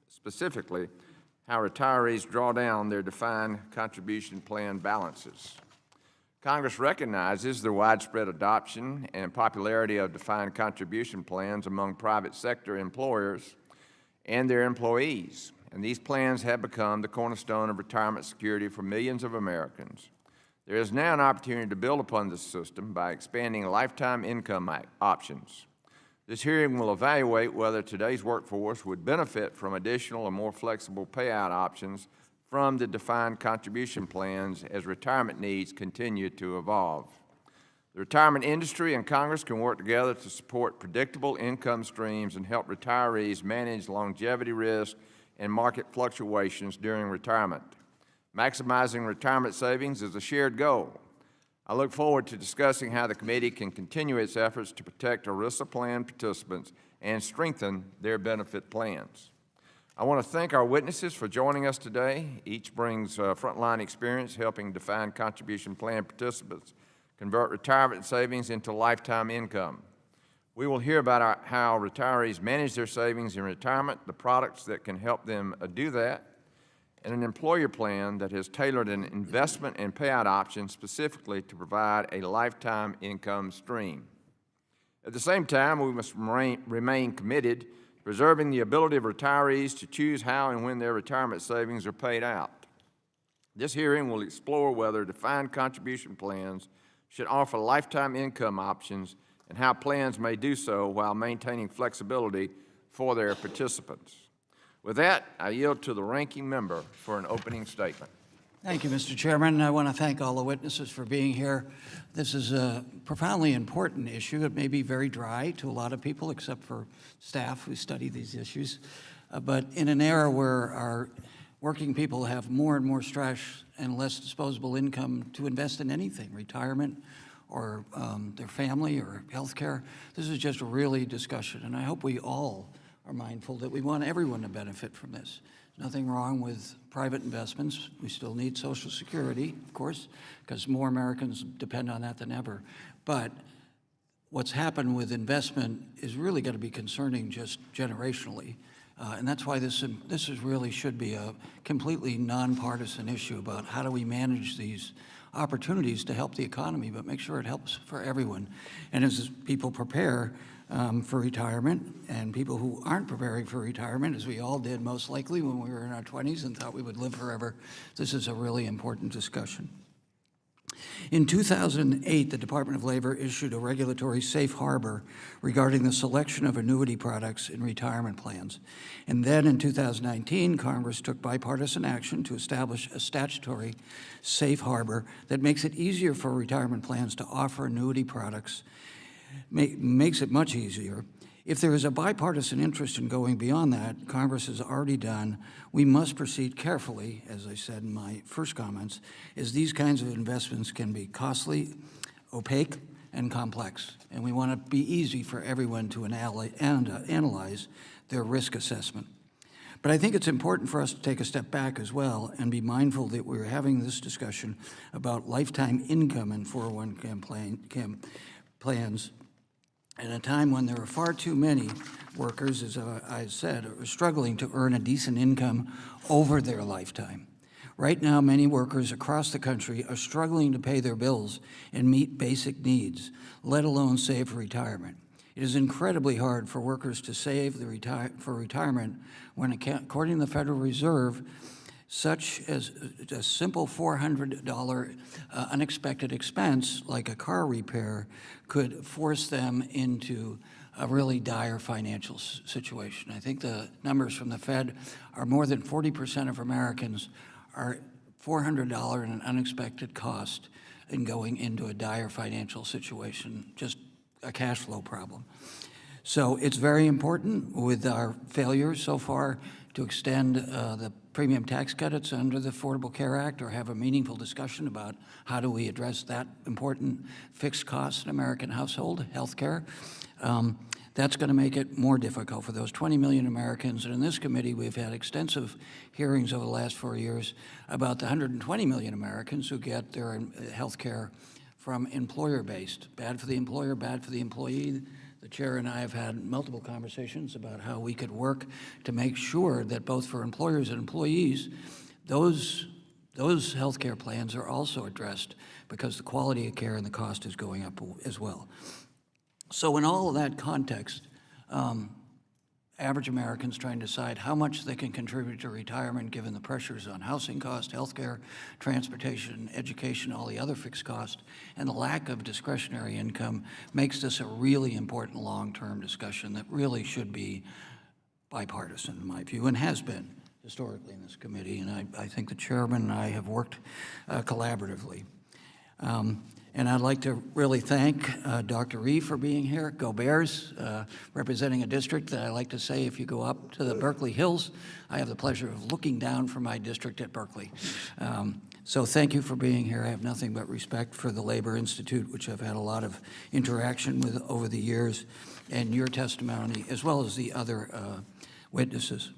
specifically how retirees draw down their defined contribution plan balances. Congress recognizes the widespread adoption and popularity of defined contribution plans among private sector employers and their employees, and these plans have become the cornerstone of retirement security for millions of Americans. There is now an opportunity to build upon this system by expanding lifetime income options. This hearing will evaluate whether today's workforce would benefit from additional or more flexible payout options from the defined contribution plans as retirement needs continue to evolve. The retirement industry and Congress can work together to support predictable income streams and help retirees manage longevity risk and market fluctuations during retirement. Maximizing retirement savings is a shared goal. I look forward to discussing how the committee can continue its efforts to protect ERISA plan participants and strengthen their benefit plans. I want to thank our witnesses for joining us today. Each brings frontline experience helping defined contribution plan participants convert retirement savings into lifetime income. We will hear about how retirees manage their savings in retirement, the products that can help them do that, and an employer plan that has tailored an investment and payout option specifically to provide a lifetime income stream. At the same time, we must remain committed to preserving the ability of retirees to choose how and when their retirement savings are paid out. This hearing will explore whether defined contribution plans should offer lifetime income options and how plans may do so while maintaining flexibility for their participants. With that, I yield to the ranking member for an opening statement. Thank you, Mr. Chairman. I want to thank all the witnesses for being here. This is a profoundly important issue. It may be very dry to a lot of people, except for staff who study these issues. But in an era where our working people have more and more stress and less disposable income to invest in anything, retirement or their family or health care, this is just really discussion. And I hope we all are mindful that we want everyone to benefit from this. Nothing wrong with private investments. We still need Social Security, of course, because more Americans depend on that than ever. But what's happened with investment is really going to be concerning just generationally. And that's why this really should be a completely nonpartisan issue about how do we manage these opportunities to help the economy, but make sure it helps for everyone. And as people prepare for retirement, and people who aren't preparing for retirement, as we all did most likely when we were in our 20s and thought we would live forever, this is a really important discussion. In 2008, the Department of Labor issued a regulatory safe harbor regarding the selection of annuity products in retirement plans. And then in 2019, Congress took bipartisan action to establish a statutory safe harbor that makes it easier for retirement plans to offer annuity products, makes it much easier. If there is a bipartisan interest in going beyond that, Congress has already done, we must proceed carefully, as I said in my first comments, as these kinds of investments can be costly, opaque, and complex. And we want to be easy for everyone to analyze their risk assessment. But I think it's important for us to take a step back as well and be mindful that we're having this discussion about lifetime income in 401k plans at a time when there are far too many workers, as I said, are struggling to earn a decent income over their lifetime. Right now, many workers across the country are struggling to pay their bills and meet basic needs, let alone save for retirement. It is incredibly hard for workers to save for retirement when, according to the Federal Reserve, such as a simple $400 unexpected expense, like a car repair, could force them into a really dire financial situation. I think the numbers from the Fed are more than 40% of Americans are $400 in an unexpected cost in going into a dire financial situation, just a cash flow problem. So it's very important with our failures so far to extend the premium tax credits under the Affordable Care Act or have a meaningful discussion about how do we address that important fixed cost in American household, health care. That's going to make it more difficult for those 20 million Americans. And in this committee, we've had extensive hearings over the last 4 years about the 120 million Americans who get their health care from employer-based. Bad for the employer, bad for the employee. The chair and I have had multiple conversations about how we could work to make sure that both for employers and employees, those healthcare plans are also addressed because the quality of care and the cost is going up as well. So in all of that context, average Americans trying to decide how much they can contribute to retirement given the pressures on housing cost, healthcare, transportation, education, all the other fixed costs, and the lack of discretionary income makes this a really important long-term discussion that really should be bipartisan, in my view, and has been historically in this committee, and I think the chairman and I have worked collaboratively. And I'd like to really thank Dr. Ree for being here. Go Bears, representing a district that I like to say, if you go up to the Berkeley Hills, I have the pleasure of looking down from my district at Berkeley. So thank you for being here. I have nothing but respect for the Labor Institute, which I've had a lot of interaction with over the years, and your testimony, as well as the other witnesses.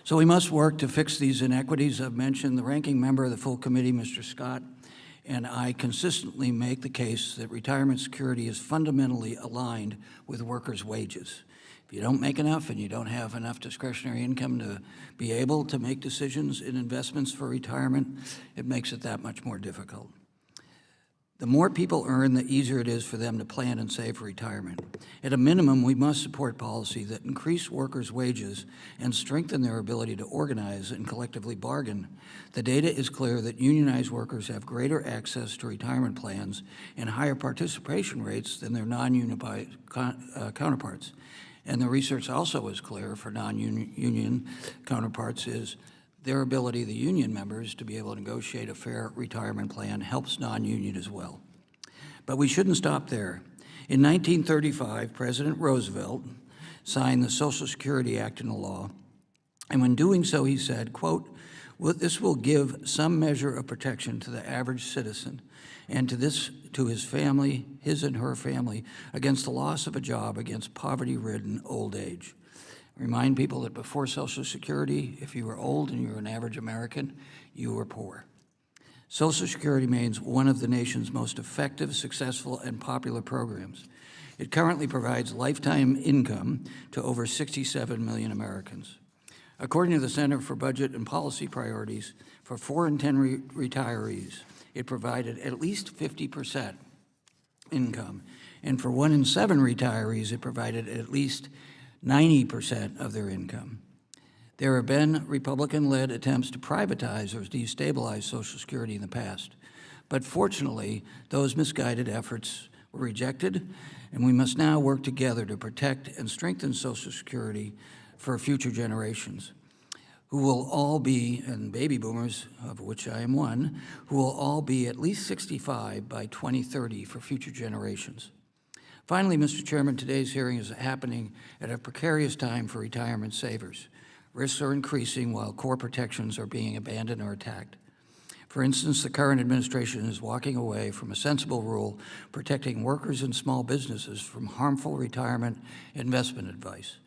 So we must work to fix these inequities. I've mentioned the ranking member of the full committee, Mr. Scott, and I consistently make the case that retirement security is fundamentally aligned with workers' wages. If you don't make enough and you don't have enough discretionary income to be able to make decisions in investments for retirement, it makes it that much more difficult. The more people earn, the easier it is for them to plan and save for retirement. At a minimum, we must support policy that increase workers' wages and strengthen their ability to organize and collectively bargain. The data is clear that unionized workers have greater access to retirement plans and higher participation rates than their non-union counterparts. And the research also is clear for non-union counterparts is their ability, the union members, to be able to negotiate a fair retirement plan helps non-union as well. But we shouldn't stop there. In 1935, President Roosevelt signed the Social Security Act into law, and when doing so, he said, quote, "This will give some measure of protection to the average citizen and to his family, his and her family, against the loss of a job, against poverty-ridden old age." Remind people that before Social Security, if you were old and you were an average American, you were poor. Social Security remains one of the nation's most effective, successful, and popular programs. It currently provides lifetime income to over 67 million Americans. According to the Center for Budget and Policy Priorities, for 4 in 10 retirees, it provided at least 50% income. And for 1 in 7 retirees, it provided at least 90% of their income. There have been Republican-led attempts to privatize or destabilize Social Security in the past, but fortunately, those misguided efforts were rejected, and we must now work together to protect and strengthen Social Security for future generations, who will all be, and baby boomers, of which I am one, who will all be at least 65 by 2030 for future generations. Finally, Mr. Chairman, today's hearing is happening at a precarious time for retirement savers. Risks are increasing while core protections are being abandoned or attacked. For instance, the current administration is walking away from a sensible rule protecting workers and small businesses from harmful retirement investment advice,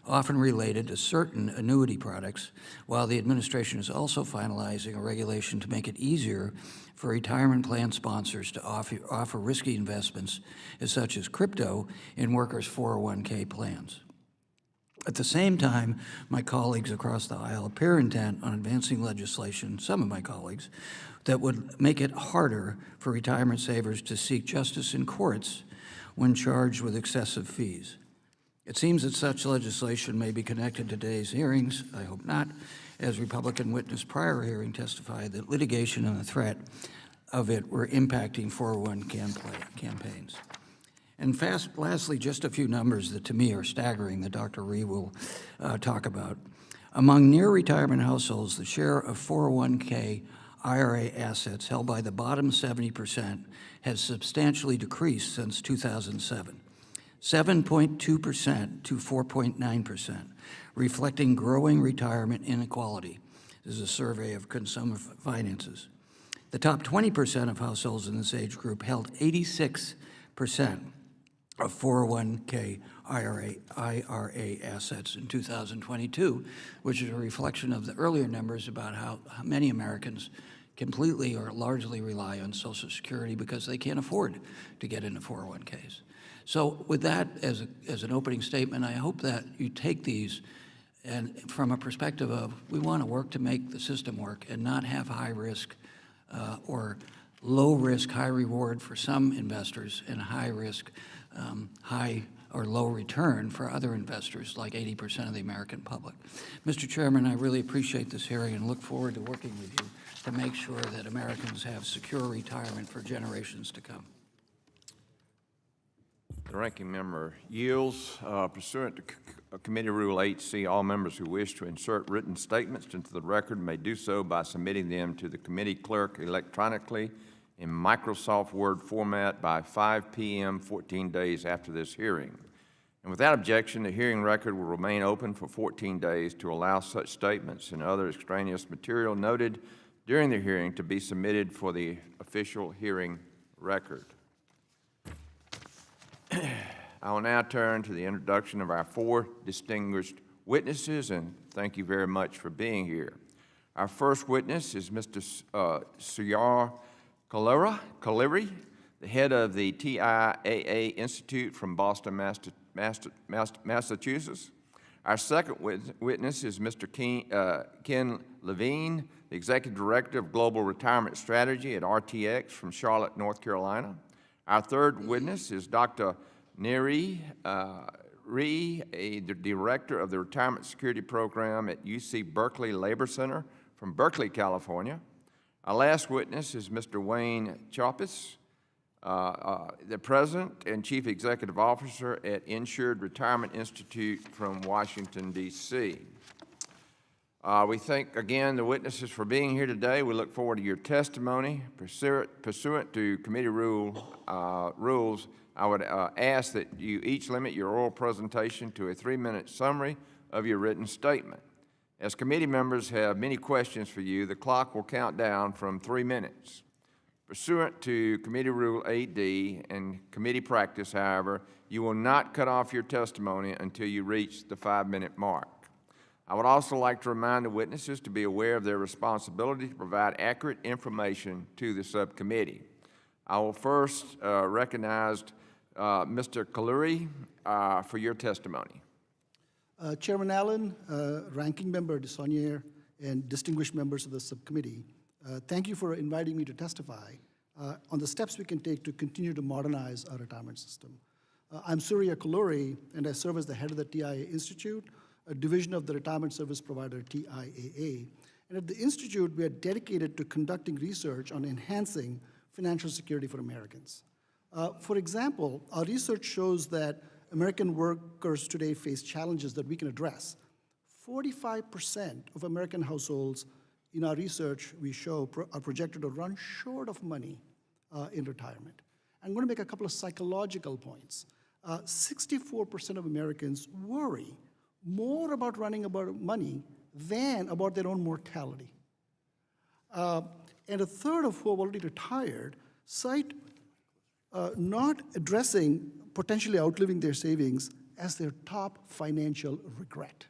often related to certain annuity products, while the administration is also finalizing a regulation to make it easier for retirement plan sponsors to offer risky investments, such as crypto, in workers' 401k plans. At the same time, my colleagues across the aisle appear intent on advancing legislation, some of my colleagues, that would make it harder for retirement savers to seek justice in courts when charged with excessive fees. It seems that such legislation may be connected to today's hearings. I hope not, as Republican witness prior hearing testified that litigation and the threat of it were impacting 401 campaigns. And lastly, just a few numbers that to me are staggering that Dr. Ree will talk about. Among near-retirement households, the share of 401k IRA assets held by the bottom 70% has substantially decreased since 2007. 7.2% to 4.9%, reflecting growing retirement inequality. This is a survey of Consumer Finances. The top 20% of households in this age group held 86% of 401k IRA assets in 2022, which is a reflection of the earlier numbers about how many Americans completely or largely rely on Social Security because they can't afford to get into 401ks. So with that as an opening statement, I hope that you take these and from a perspective of we want to work to make the system work and not have high risk or low risk, high reward for some investors and high risk, high or low return for other investors, like 80% of the American public. Mr. Chairman, I really appreciate this hearing and look forward to working with you to make sure that Americans have secure retirement for generations to come. The ranking member yields. Pursuant to Committee Rule 8C, all members who wish to insert written statements into the record may do so by submitting them to the committee clerk electronically in Microsoft Word format by 5 p.m. 14 days after this hearing. And without objection, the hearing record will remain open for 14 days to allow such statements and other extraneous material noted during the hearing to be submitted for the official hearing record. I will now turn to the introduction of our four distinguished witnesses, and thank you very much for being here. Our first witness is Mr. Suyar Kaleri, the head of the TIAA Institute from Boston, Massachusetts. Our second witness is Mr. Ken Levine, the Executive Director of Global Retirement Strategy at RTX from Charlotte, North Carolina. Our third witness is Dr. Neri Ree, the Director of the Retirement Security Program at UC Berkeley Labor Center from Berkeley, California. Our last witness is Mr. Wayne Chopis, the President and Chief Executive Officer at Insured Retirement Institute from Washington, D.C. We thank again the witnesses for being here today. We look forward to your testimony. Pursuant to committee rules, I would ask that you each limit your oral presentation to a 3-minute summary of your written statement. As committee members have many questions for you, the clock will count down from 3 minutes. Pursuant to Committee Rule 8D and committee practice, however, you will not cut off your testimony until you reach the 5-minute mark. I would also like to remind the witnesses to be aware of their responsibility to provide accurate information to the subcommittee. I will first recognize Mr. Kaleri for your testimony. Chairman Allen, Ranking Member DeSaunier, and distinguished members of the subcommittee, thank you for inviting me to testify on the steps we can take to continue to modernize our retirement system. I'm Surya Kaleri, and I serve as the head of the TIAA Institute, a division of the retirement service provider TIAA. And at the Institute, we are dedicated to conducting research on enhancing financial security for Americans. For example, our research shows that American workers today face challenges that we can address. 45% of American households in our research we show are projected to run short of money in retirement. I'm going to make a couple of psychological points. 64% of Americans worry more about running about money than about their own mortality. And a third of who have already retired cite not addressing potentially outliving their savings as their top financial regret.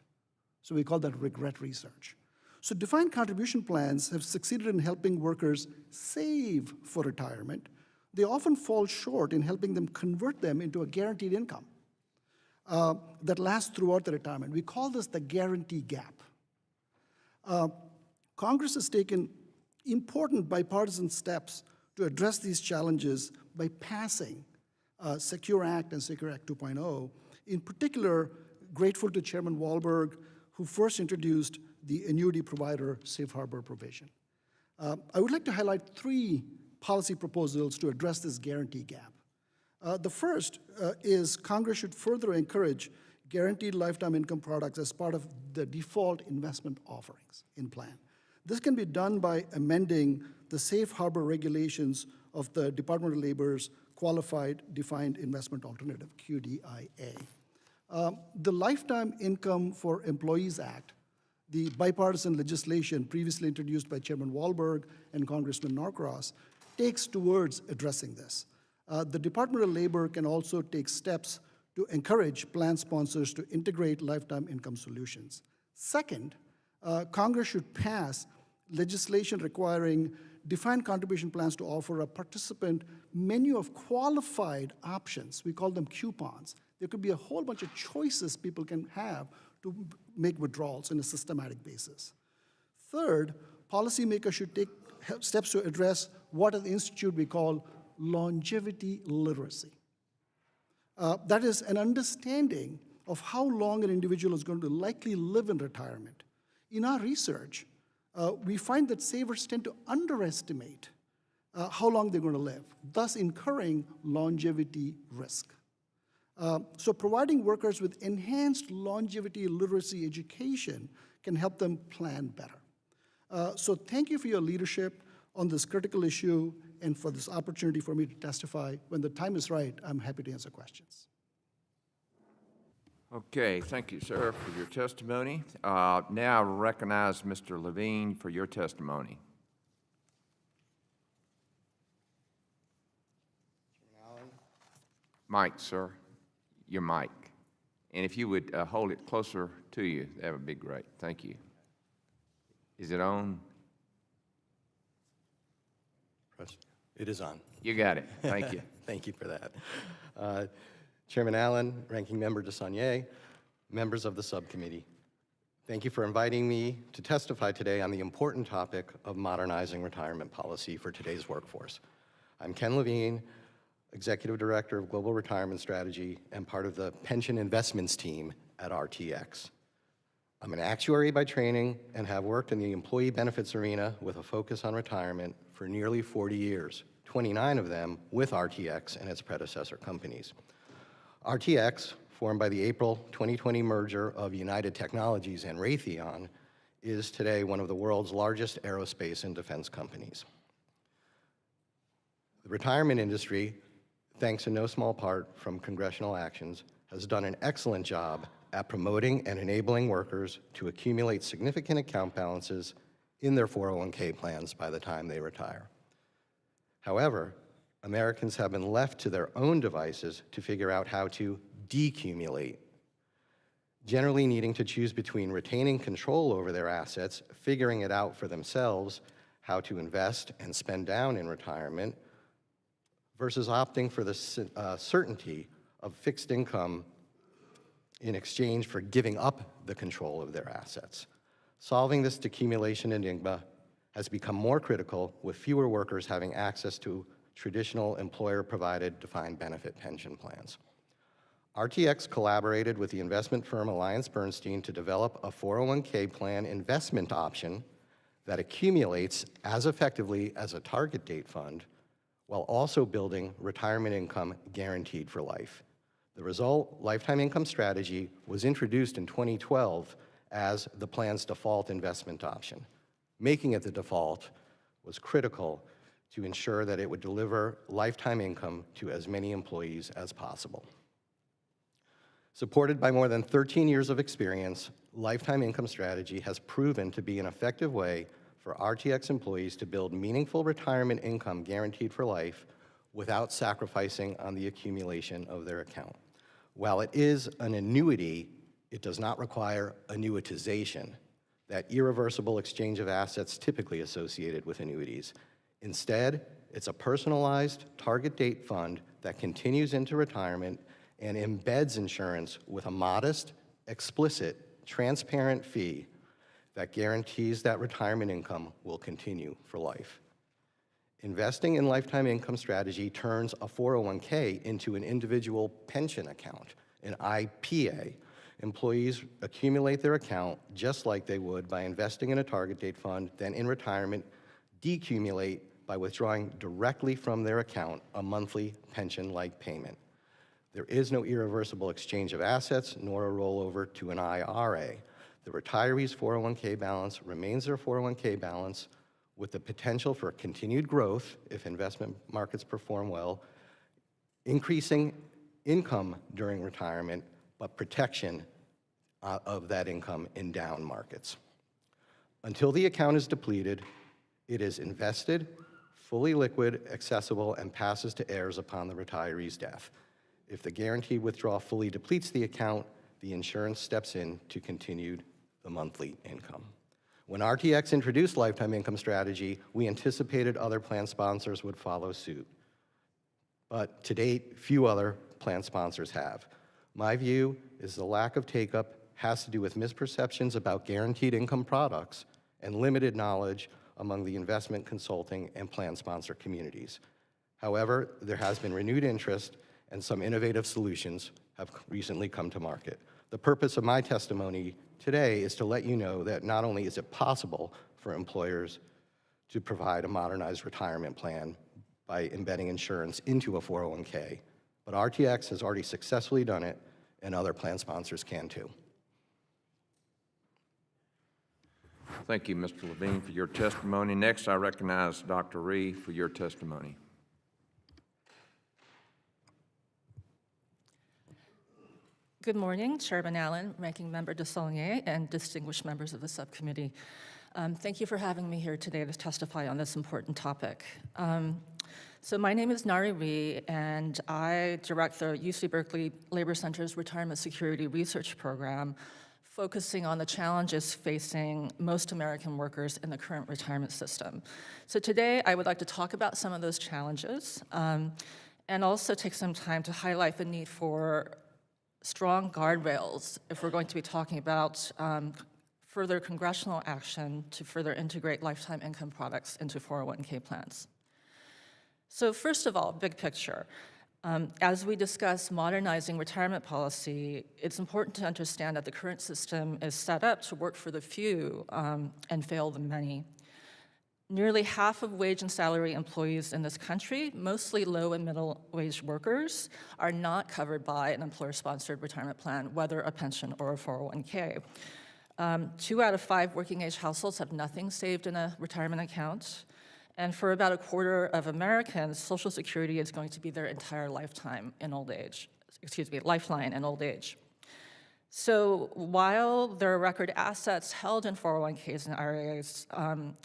So we call that regret research. So defined contribution plans have succeeded in helping workers save for retirement. They often fall short in helping them convert them into a guaranteed income that lasts throughout the retirement. We call this the guarantee gap. Congress has taken important bipartisan steps to address these challenges by passing Secure Act and Secure Act 2.0. In particular, grateful to Chairman Wahlberg, who first introduced the annuity provider safe harbor provision. I would like to highlight 3 policy proposals to address this guarantee gap. The first is Congress should further encourage guaranteed lifetime income products as part of the default investment offerings in plan. This can be done by amending the safe harbor regulations of the Department of Labor's Qualified Defined Investment Alternative, QDIA. The Lifetime Income for Employees Act, the bipartisan legislation previously introduced by Chairman Wahlberg and Congressman Norcross, takes towards addressing this. The Department of Labor can also take steps to encourage plan sponsors to integrate lifetime income solutions. Second, Congress should pass legislation requiring defined contribution plans to offer a participant menu of qualified options. We call them coupons. There could be a whole bunch of choices people can have to make withdrawals on a systematic basis. Third, policymakers should take steps to address what at the Institute we call longevity literacy. That is an understanding of how long an individual is going to likely live in retirement. In our research, we find that savers tend to underestimate how long they're going to live, thus incurring longevity risk. So providing workers with enhanced longevity literacy education can help them plan better. So thank you for your leadership on this critical issue and for this opportunity for me to testify. When the time is right, I'm happy to answer questions. Okay, thank you, sir, for your testimony. Now I recognize Mr. Levine for your testimony. Mic, sir, your mic. And if you would hold it closer to you, that would be great. Thank you. Is it on? It is on. You got it. Thank you. Thank you for that. Chairman Allen, Ranking Member DeSaulnier, members of the subcommittee, thank you for inviting me to testify today on the important topic of modernizing retirement policy for today's workforce. I'm Ken Levine, Executive Director of Global Retirement Strategy and part of the Pension Investments team at RTX. I'm an actuary by training and have worked in the employee benefits arena with a focus on retirement for nearly 40 years, 29 of them with RTX and its predecessor companies. RTX, formed by the April 2020 merger of United Technologies and Raytheon, is today one of the world's largest aerospace and defense companies. The retirement industry, thanks in no small part from congressional actions, has done an excellent job at promoting and enabling workers to accumulate significant account balances in their 401k plans by the time they retire. However, Americans have been left to their own devices to figure out how to decumulate, generally needing to choose between retaining control over their assets, figuring it out for themselves, how to invest and spend down in retirement, versus opting for the certainty of fixed income in exchange for giving up the control of their assets. Solving this decumulation enigma has become more critical, with fewer workers having access to traditional employer-provided defined benefit pension plans. RTX collaborated with the investment firm AllianceBernstein to develop a 401k plan investment option that accumulates as effectively as a target date fund while also building retirement income guaranteed for life. The result, Lifetime Income Strategy, was introduced in 2012 as the plan's default investment option. Making it the default was critical to ensure that it would deliver lifetime income to as many employees as possible. Supported by more than 13 years of experience, Lifetime Income Strategy has proven to be an effective way for RTX employees to build meaningful retirement income guaranteed for life without sacrificing on the accumulation of their account. While it is an annuity, it does not require annuitization, that irreversible exchange of assets typically associated with annuities. Instead, it's a personalized target date fund that continues into retirement and embeds insurance with a modest, explicit, transparent fee that guarantees that retirement income will continue for life. Investing in Lifetime Income Strategy turns a 401k into an individual pension account, an IPA. Employees accumulate their account just like they would by investing in a target date fund, then in retirement, decumulate by withdrawing directly from their account a monthly pension-like payment. There is no irreversible exchange of assets nor a rollover to an IRA. The retiree's 401k balance remains their 401k balance, with the potential for continued growth if investment markets perform well, increasing income during retirement, but protection of that income in down markets. Until the account is depleted, it is invested, fully liquid, accessible, and passes to heirs upon the retiree's death. If the guaranteed withdrawal fully depletes the account, the insurance steps in to continue the monthly income. When RTX introduced lifetime income strategy, we anticipated other plan sponsors would follow suit. But to date, few other plan sponsors have. My view is the lack of take-up has to do with misperceptions about guaranteed income products and limited knowledge among the investment, consulting, and plan sponsor communities. However, there has been renewed interest and some innovative solutions have recently come to market. The purpose of my testimony today is to let you know that not only is it possible for employers to provide a modernized retirement plan by embedding insurance into a 401k, but RTX has already successfully done it, and other plan sponsors can too. Thank you, Mr. Levine, for your testimony. Next, I recognize Dr. Ree for your testimony. Good morning, Chairman Allen, Ranking Member DeSaulnier, and distinguished members of the subcommittee. Thank you for having me here today to testify on this important topic. So my name is Nari Ree, and I direct the UC Berkeley Labor Center's Retirement Security Research Program, focusing on the challenges facing most American workers in the current retirement system. So today, I would like to talk about some of those challenges, and also take some time to highlight the need for strong guardrails if we're going to be talking about further congressional action to further integrate lifetime income products into 401k plans. So first of all, big picture. As we discuss modernizing retirement policy, it's important to understand that the current system is set up to work for the few and fail the many. Nearly half of wage and salary employees in this country, mostly low and middle wage workers, are not covered by an employer-sponsored retirement plan, whether a pension or a 401k. 2 out of 5 working age households have nothing saved in a retirement account. And for about a quarter of Americans, Social Security is going to be their entire lifetime in old age, lifeline in old age. So while there are record assets held in 401ks and IRAs,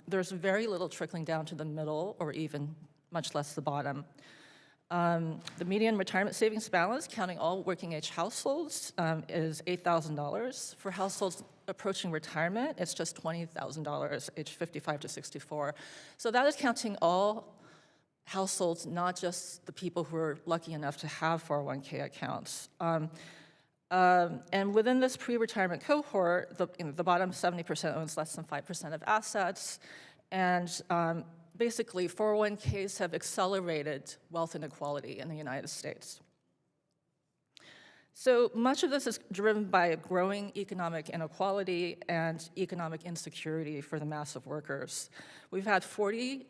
there's very little trickling down to the middle or even much less the bottom. The median retirement savings balance, counting all working age households, is $8,000. For households approaching retirement, it's just $20,000, age 55 to 64. So that is counting all households, not just the people who are lucky enough to have 401k accounts. And within this pre-retirement cohort, the bottom 70% owns less than 5% of assets, and basically 401ks have accelerated wealth inequality in the United States. So much of this is driven by growing economic inequality and economic insecurity for the mass of workers. We've had 40+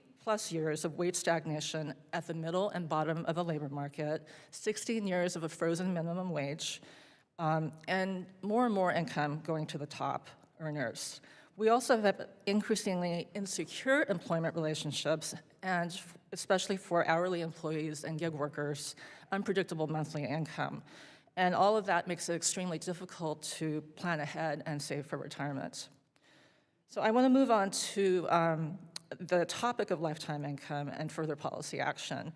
years of wage stagnation at the middle and bottom of the labor market, 16 years of a frozen minimum wage, and more income going to the top earners. We also have increasingly insecure employment relationships, and especially for hourly employees and gig workers, unpredictable monthly income. And all of that makes it extremely difficult to plan ahead and save for retirement. So I want to move on to the topic of lifetime income and further policy action.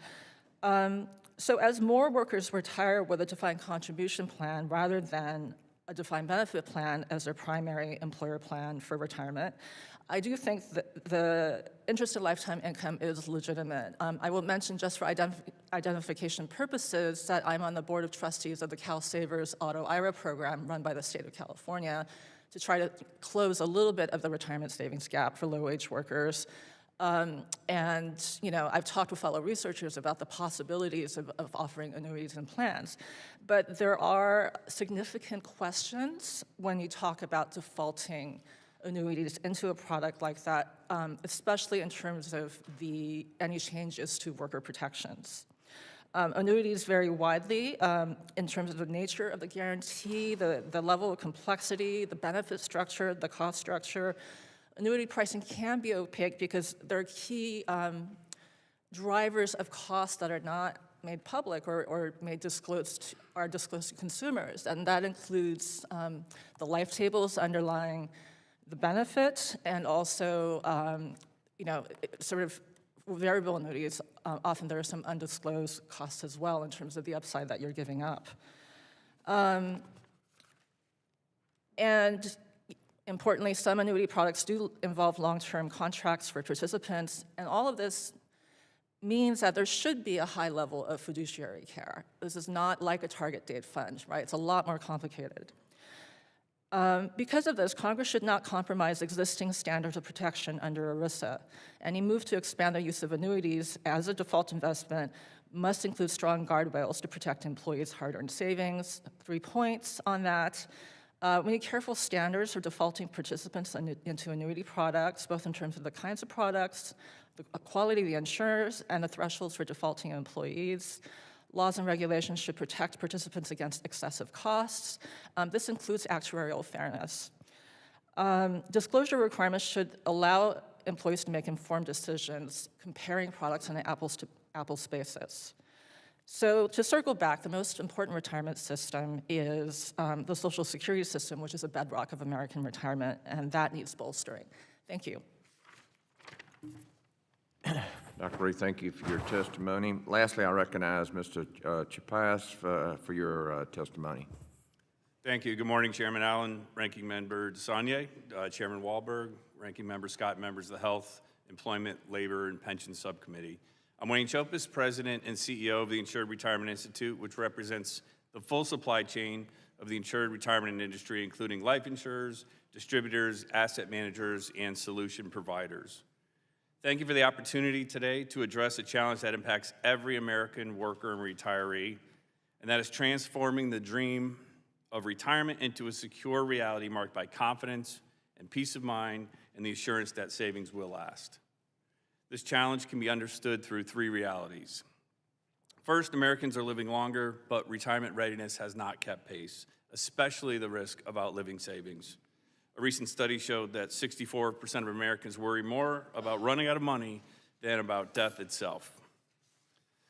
So as more workers retire with a defined contribution plan rather than a defined benefit plan as their primary employer plan for retirement, I do think that the interest in lifetime income is legitimate. I will mention, just for identification purposes, that I'm on the board of trustees of the CalSavers Auto IRA program run by the state of California to try to close a little bit of the retirement savings gap for low-wage workers. And I've talked with fellow researchers about the possibilities of offering annuities and plans. But there are significant questions when you talk about defaulting annuities into a product like that, especially in terms of any changes to worker protections. Annuities vary widely in terms of the nature of the guarantee, the level of complexity, the benefit structure, the cost structure. Annuity pricing can be opaque because there are key drivers of costs that are not made public or disclosed to consumers, and that includes the life tables underlying the benefit, and also sort of variable annuities. Often there are some undisclosed costs as well in terms of the upside that you're giving up. And Importantly, some annuity products do involve long-term contracts for participants, and all of this means that there should be a high level of fiduciary care. This is not like a target date fund, right? It's a lot more complicated. Because of this, Congress should not compromise existing standards of protection under ERISA. Any move to expand the use of annuities as a default investment must include strong guardrails to protect employees' hard-earned savings. 3 points on that. We need careful standards for defaulting participants into annuity products, both in terms of the kinds of products, the quality of the insurers, and the thresholds for defaulting employees. Laws and regulations should protect participants against excessive costs. This includes actuarial fairness. Disclosure requirements should allow employees to make informed decisions comparing products on an apples-to-apples basis. So to circle back, the most important retirement system is the Social Security system, which is a bedrock of American retirement, and that needs bolstering. Thank you. Dr. Reed, thank you for your testimony. Lastly, I recognize Mr. Chapas for your testimony. Thank you. Good morning, Chairman Allen, Ranking Member DeSaulnier, Chairman Wahlberg, Ranking Member Scott, members of the Health, Employment, Labor, and Pension Subcommittee. I'm Wayne Chopas, President and CEO of the Insured Retirement Institute, which represents the full supply chain of the insured retirement industry, including life insurers, distributors, asset managers, and solution providers. Thank you for the opportunity today to address a challenge that impacts every American worker and retiree, and that is transforming the dream of retirement into a secure reality marked by confidence and peace of mind and the assurance that savings will last. This challenge can be understood through 3 realities. First, Americans are living longer, but retirement readiness has not kept pace, especially the risk of outliving savings. A recent study showed that 64% of Americans worry more about running out of money than about death itself.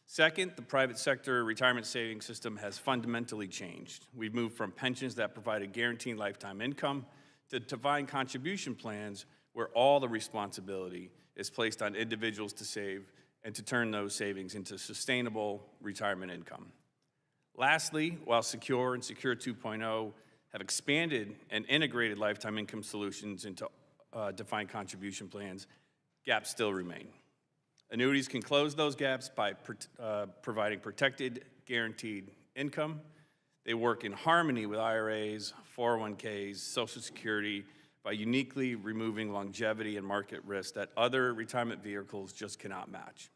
Second, the private sector retirement savings system has fundamentally changed. We've moved from pensions that provide a guaranteed lifetime income to defined contribution plans where all the responsibility is placed on individuals to save and to turn those savings into sustainable retirement income. Lastly, while Secure and Secure 2.0 have expanded and integrated lifetime income solutions into defined contribution plans, gaps still remain. Annuities can close those gaps by providing protected, guaranteed income. They work in harmony with IRAs, 401ks, Social Security, by uniquely removing longevity and market risk that other retirement vehicles just cannot match.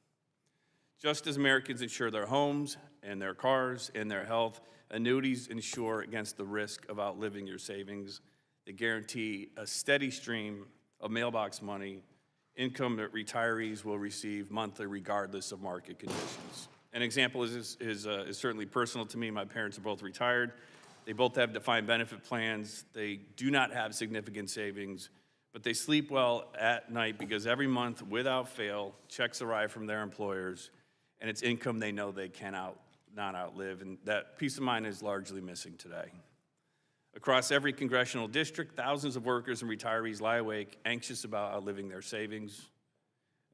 Just as Americans insure their homes and their cars and their health, annuities insure against the risk of outliving your savings. They guarantee a steady stream of mailbox money, income that retirees will receive monthly regardless of market conditions. An example is certainly personal to me. My parents are both retired. They both have defined benefit plans. They do not have significant savings, but they sleep well at night because every month, without fail, checks arrive from their employers, and it's income they know they cannot outlive, and that peace of mind is largely missing today. Across every congressional district, thousands of workers and retirees lie awake, anxious about outliving their savings.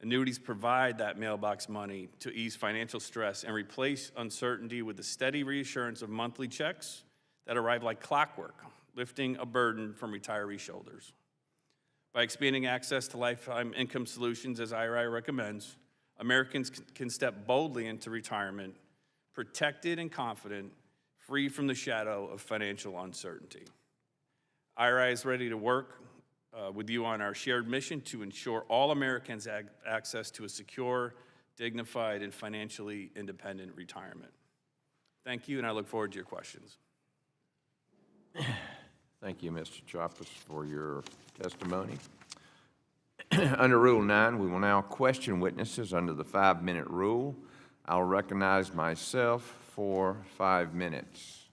Annuities provide that mailbox money to ease financial stress and replace uncertainty with the steady reassurance of monthly checks that arrive like clockwork, lifting a burden from retiree shoulders. By expanding access to lifetime income solutions, as IRI recommends, Americans can step boldly into retirement, protected and confident, free from the shadow of financial uncertainty. IRI is ready to work with you on our shared mission to ensure all Americans have access to a secure, dignified, and financially independent retirement. Thank you, and I look forward to your questions. Thank you, Mr. Chapas, for your testimony. Under Rule 9, we will now question witnesses under the 5-minute rule. I'll recognize myself for 5 minutes.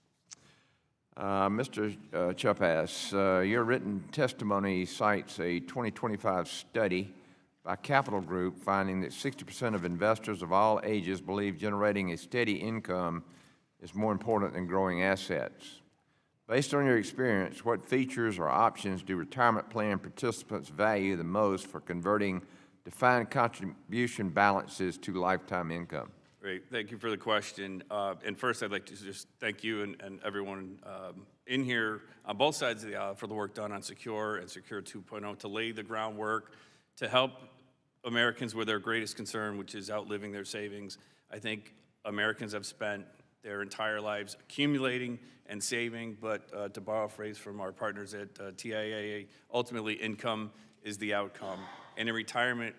Mr. Chapas, your written testimony cites a 2025 study by Capital Group finding that 60% of investors of all ages believe generating a steady income is more important than growing assets. Based on your experience, what features or options do retirement plan participants value the most for converting defined contribution balances to lifetime income? Great, thank you for the question. And first, I'd like to just thank you and everyone in here on both sides of the aisle for the work done on Secure and Secure 2.0 to lay the groundwork to help Americans with their greatest concern, which is outliving their savings. I think Americans have spent their entire lives accumulating and saving, but to borrow a phrase from our partners at TIAA, ultimately income is the outcome. And in retirement,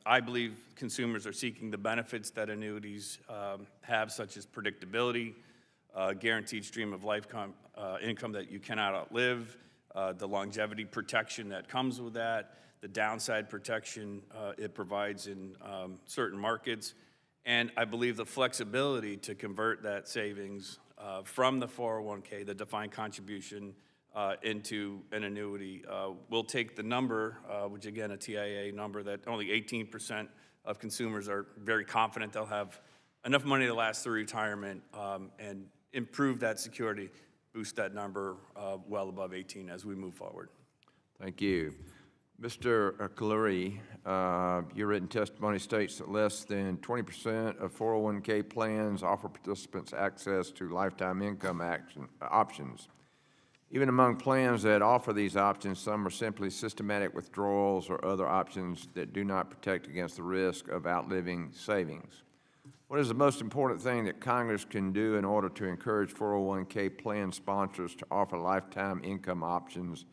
I believe consumers are seeking the benefits that annuities have, such as predictability, guaranteed stream of lifetime income that you cannot outlive, the longevity protection that comes with that, the downside protection it provides in certain markets, and I believe the flexibility to convert that savings from the 401k, the defined contribution, into an annuity. We'll take the number, which again, a TIA number, that only 18% of consumers are very confident they'll have enough money to last through retirement, and improve that security, boost that number well above 18 as we move forward. Thank you. Mr. Kaluri, your written testimony states that less than 20% of 401k plans offer participants access to lifetime income options. Even among plans that offer these options, some are simply systematic withdrawals or other options that do not protect against the risk of outliving savings. What is the most important thing that Congress can do in order to encourage 401k plan sponsors to offer lifetime income options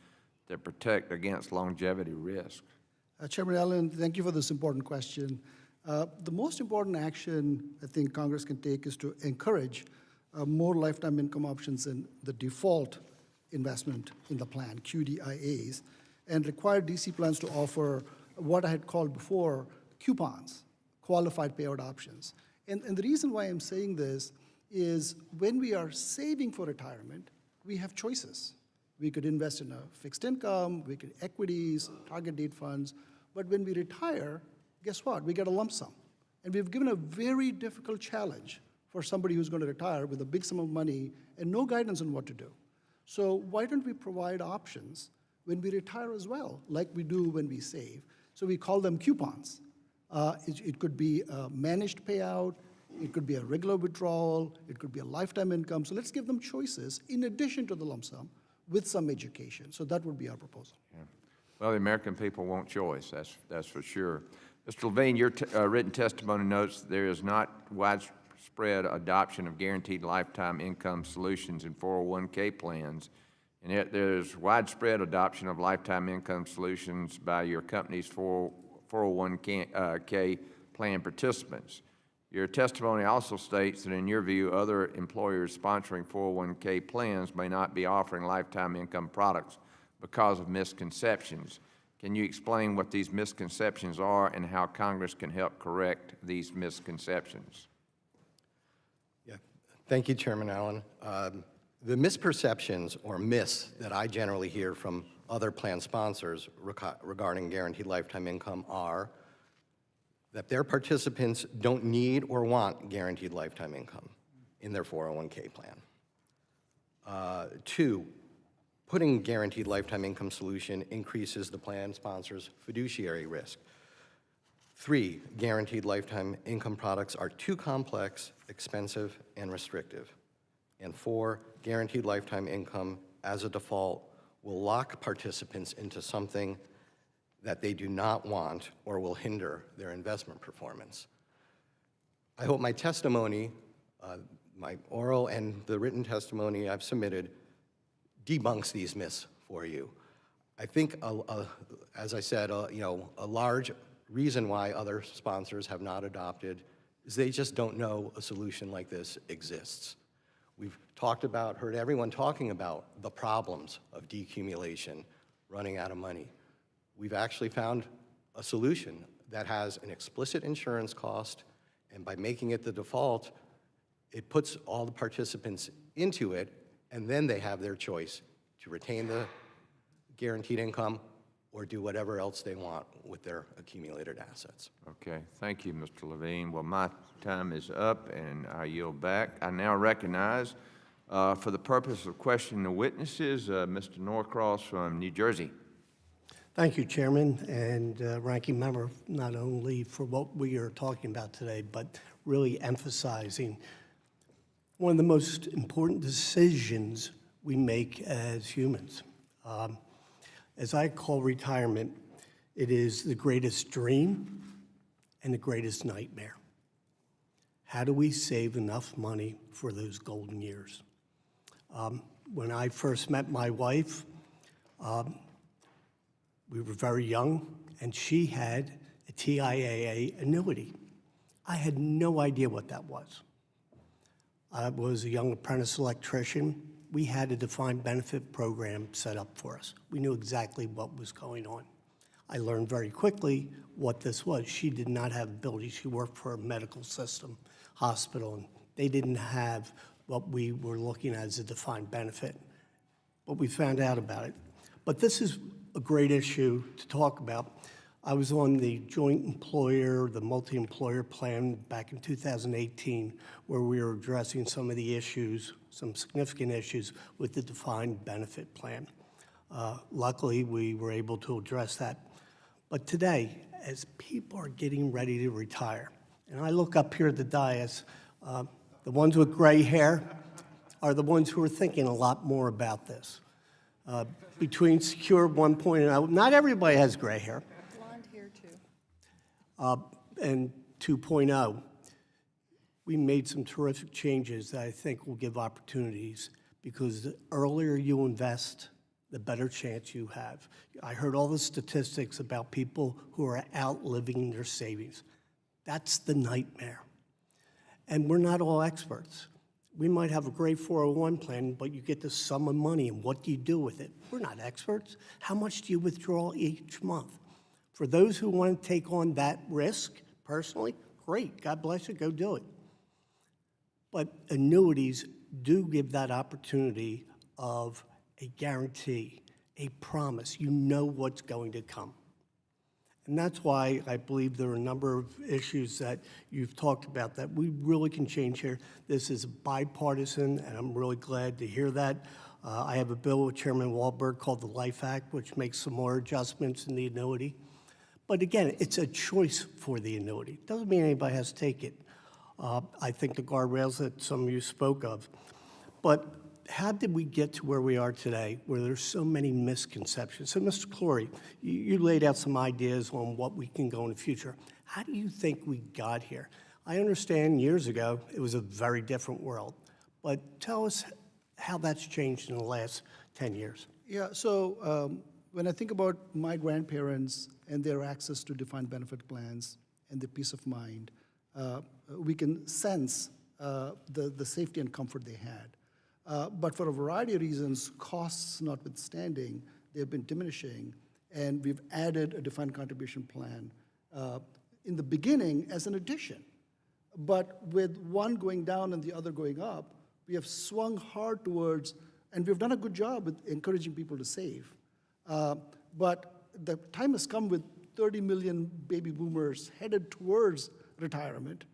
that protect against longevity risk? Chairman Allen, thank you for this important question. The most important action I think Congress can take is to encourage more lifetime income options in the default investment in the plan, QDIAs, and require DC plans to offer what I had called before coupons, qualified payout options. And the reason why I'm saying this is when we are saving for retirement, we have choices. We could invest in a fixed income, we could equities, target date funds, but when we retire, guess what? We get a lump sum. And we've given a very difficult challenge for somebody who's going to retire with a big sum of money and no guidance on what to do. So why don't we provide options when we retire as well, like we do when we save? So we call them coupons. It could be a managed payout, it could be a regular withdrawal, it could be a lifetime income. So let's give them choices in addition to the lump sum with some education. So that would be our proposal. Yeah. Well, the American people want choice, that's for sure. Mr. Levine, your written testimony notes there is not widespread adoption of guaranteed lifetime income solutions in 401k plans, and yet there's widespread adoption of lifetime income solutions by your company's 401k plan participants. Your testimony also states that in your view, other employers sponsoring 401k plans may not be offering lifetime income products because of misconceptions. Can you explain what these misconceptions are and how Congress can help correct these misconceptions? Yeah, thank you, Chairman Allen. The misperceptions or myths that I generally hear from other plan sponsors regarding guaranteed lifetime income are that their participants don't need or want guaranteed lifetime income in their 401k plan. 2, putting guaranteed lifetime income solution increases the plan sponsor's fiduciary risk. 3, guaranteed lifetime income products are too complex, expensive, and restrictive. And 4, guaranteed lifetime income as a default will lock participants into something that they do not want or will hinder their investment performance. I hope my testimony, my oral and the written testimony I've submitted, debunks these myths for you. I think, as I said, a large reason why other sponsors have not adopted is they just don't know a solution like this exists. We've heard everyone talking about the problems of decumulation, running out of money. We've actually found a solution that has an explicit insurance cost, and by making it the default, it puts all the participants into it, and then they have their choice to retain the guaranteed income or do whatever else they want with their accumulated assets. Okay, thank you, Mr. Levine. Well, my time is up, and I yield back. I now recognize, for the purpose of questioning the witnesses, Mr. Norcross from New Jersey. Thank you, Chairman and Ranking Member, not only for what we are talking about today, but really emphasizing one of the most important decisions we make as humans. As I call retirement, it is the greatest dream and the greatest nightmare. How do we save enough money for those golden years? When I first met my wife, we were very young, and she had a TIAA annuity. I had no idea what that was. I was a young apprentice electrician. We had a defined benefit program set up for us. We knew exactly what was going on. I learned very quickly what this was. She did not have ability. She worked for a medical system, hospital, and they didn't have what we were looking at as a defined benefit. But we found out about it. But this is a great issue to talk about. I was on the joint employer, the multi-employer plan back in 2018, where we were addressing some of the issues, some significant issues with the defined benefit plan. Luckily, we were able to address that. But today, as people are getting ready to retire, and I look up here at the dais, the ones with gray hair are the ones who are thinking a lot more about this. Between Secure 1.0, not everybody has gray hair. Blonde hair, too. And 2.0, we made some terrific changes that I think will give opportunities, because the earlier you invest, the better chance you have. I heard all the statistics about people who are outliving their savings. That's the nightmare. And we're not all experts. We might have a great 401 plan, but you get the sum of money, and what do you do with it? We're not experts. How much do you withdraw each month? For those who want to take on that risk personally, great, God bless you, go do it. But annuities do give that opportunity of a guarantee, a promise. You know what's going to come. And that's why I believe there are a number of issues that you've talked about that we really can change here. This is bipartisan, and I'm really glad to hear that. I have a bill with Chairman Wahlberg called the Life Act, which makes some more adjustments in the annuity. But again, it's a choice for the annuity. Doesn't mean anybody has to take it. I think the guardrails that some of you spoke of. But how did we get to where we are today, where there's so many misconceptions? So, Mr. Clory, you laid out some ideas on what we can go in the future. How do you think we got here? I understand years ago it was a very different world, but tell us how that's changed in the last 10 years. Yeah, so when I think about my grandparents and their access to defined benefit plans and the peace of mind, we can sense the safety and comfort they had. But for a variety of reasons, costs notwithstanding, they've been diminishing, and we've added a defined contribution plan in the beginning as an addition. But with one going down and the other going up, we have swung hard towards, and we've done a good job with encouraging people to save. But the time has come with 30 million baby boomers headed towards retirement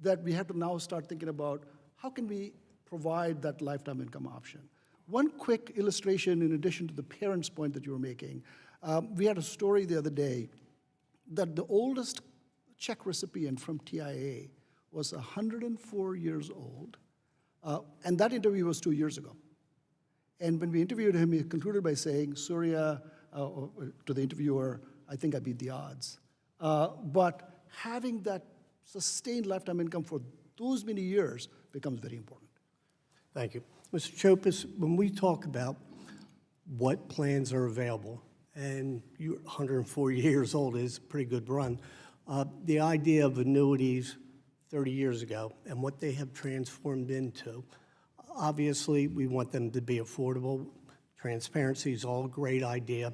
that we have to now start thinking about how can we provide that lifetime income option. One quick illustration in addition to the parents' point that you were making. We had a story the other day that the oldest check recipient from TIAA was 104 years old, and that interview was 2 years ago. And when we interviewed him, he concluded by saying, Surya, to the interviewer, I think I beat the odds. But having that sustained lifetime income for those many years becomes very important. Thank you. Mr. Chopis, when we talk about what plans are available, and you're 104 years old is a pretty good run, the idea of annuities 30 years ago and what they have transformed into, obviously we want them to be affordable. Transparency is all a great idea.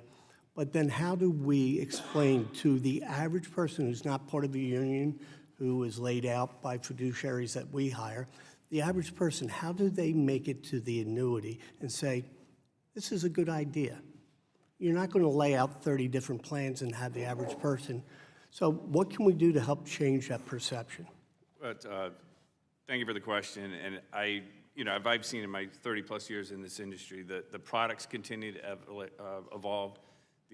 But then how do we explain to the average person who's not part of a union, who is laid out by fiduciaries that we hire, the average person, how do they make it to the annuity and say, this is a good idea? You're not going to lay out 30 different plans and have the average person. So what can we do to help change that perception? But, thank you for the question. And I've seen in my 30-plus years in this industry that the products continue to evolve.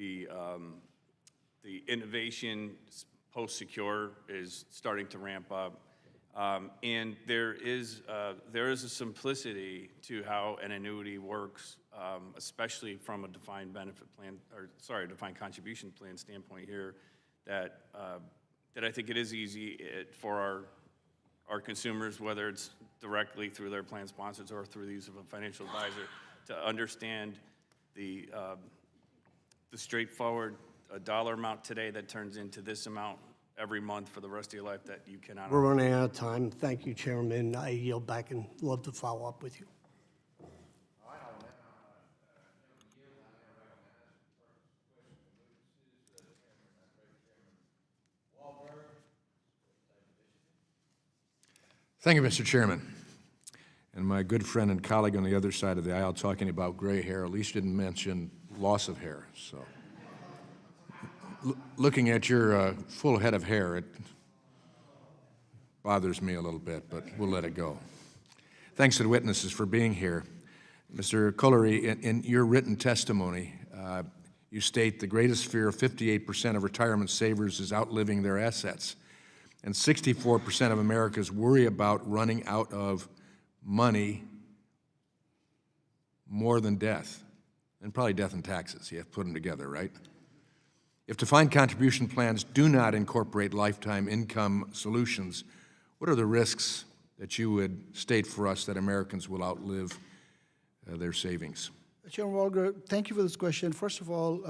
the innovation post-secure is starting to ramp up. And there is a simplicity to how an annuity works, especially from a defined benefit plan, a defined contribution plan standpoint here, that I think it is easy for our consumers, whether it's directly through their plan sponsors or through the use of a financial advisor, to understand the straightforward dollar amount today that turns into this amount every month for the rest of your life that you cannot. We're running out of time. Thank you, Chairman. I yield back and love to follow up with you. Thank you, Mr. Chairman. And my good friend and colleague on the other side of the aisle talking about gray hair, at least didn't mention loss of hair. So looking at your full head of hair, it bothers me a little bit, but we'll let it go. Thanks to the witnesses for being here. Mr. Collery, in your written testimony, you state the greatest fear of 58% of retirement savers is outliving their assets. And 64% of Americans worry about running out of money more than death, and probably death and taxes. You have to put them together, right? If defined contribution plans do not incorporate lifetime income solutions, what are the risks that you would state for us that Americans will outlive their savings? Chairman Walker, thank you for this question. First of all,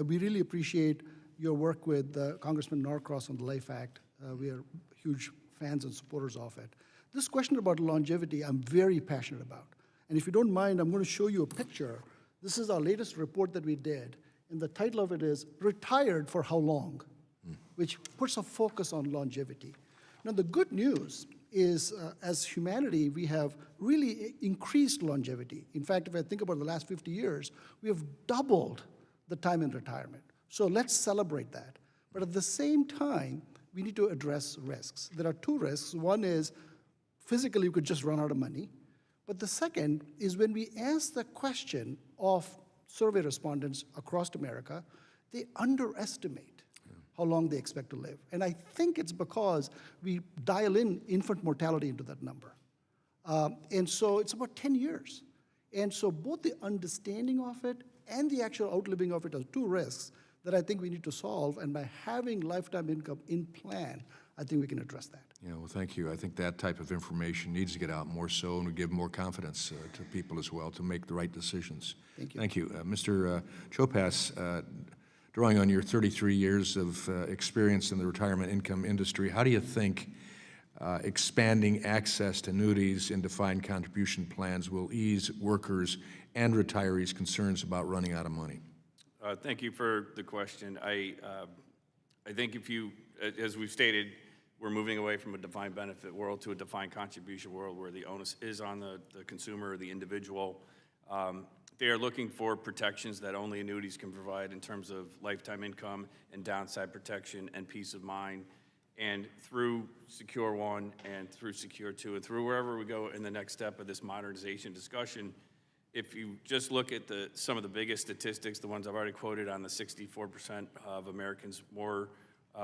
we really appreciate your work with Congressman Norcross on the Life Act. We are huge fans and supporters of it. This question about longevity, I'm very passionate about. And if you don't mind, I'm going to show you a picture. This is our latest report that we did, and the title of it is Retired for How Long, which puts a focus on longevity. Now, the good news is, as humanity, we have really increased longevity. In fact, if I think about the last 50 years, we have doubled the time in retirement. So let's celebrate that. But at the same time, we need to address risks. There are two risks. One is physically, we could just run out of money. But the second is when we ask the question of survey respondents across America, they underestimate how long they expect to live. And I think it's because we dial in infant mortality into that number. And so it's about 10 years. And so both the understanding of it and the actual outliving of it are two risks that I think we need to solve, and by having lifetime income in plan, I think we can address that. Yeah, well, thank you. I think that type of information needs to get out more so, and we give more confidence to people as well to make the right decisions. Thank you. Thank you. Mr. Chopas, drawing on your 33 years of experience in the retirement income industry, how do you think expanding access to annuities and defined contribution plans will ease workers and retirees' concerns about running out of money? Thank you for the question. I think if you, as we've stated, we're moving away from a defined benefit world to a defined contribution world where the onus is on the consumer or the individual. They are looking for protections that only annuities can provide in terms of lifetime income and downside protection and peace of mind. And through Secure 1 and through Secure 2 and through wherever we go in the next step of this modernization discussion, if you just look at some of the biggest statistics, the ones I've already quoted on the 64% of Americans more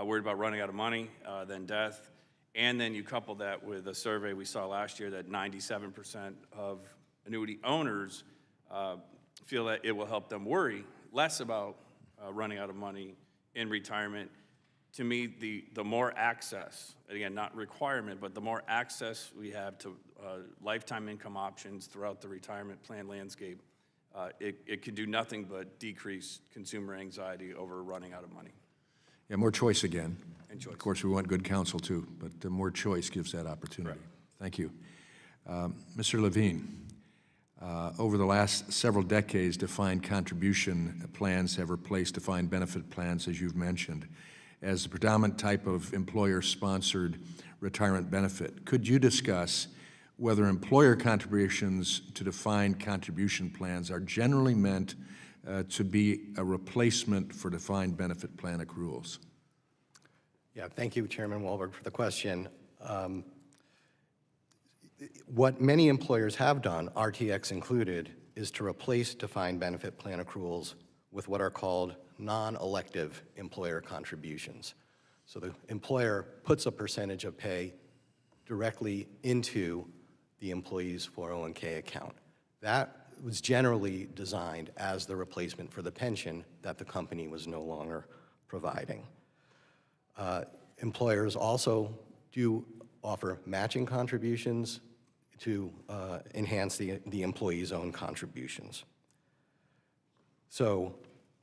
worried about running out of money than death, and then you couple that with a survey we saw last year that 97% of annuity owners feel that it will help them worry less about running out of money in retirement. To me, the more access, again, not requirement, but the more access we have to lifetime income options throughout the retirement plan landscape, it can do nothing but decrease consumer anxiety over running out of money. Yeah, more choice again. And choice. Of course, we want good counsel too, but the more choice gives that opportunity. Correct. Thank you. Mr. Levine, over the last several decades, defined contribution plans have replaced defined benefit plans, as you've mentioned, as the predominant type of employer-sponsored retirement benefit. Could you discuss whether employer contributions to defined contribution plans are generally meant to be a replacement for defined benefit plan accruals? Yeah, thank you, Chairman Wahlberg, for the question. What many employers have done, RTX included, is to replace defined benefit plan accruals with what are called non-elective employer contributions. So the employer puts a percentage of pay directly into the employee's 401k account. That was generally designed as the replacement for the pension that the company was no longer providing. Employers also do offer matching contributions to enhance the employee's own contributions. So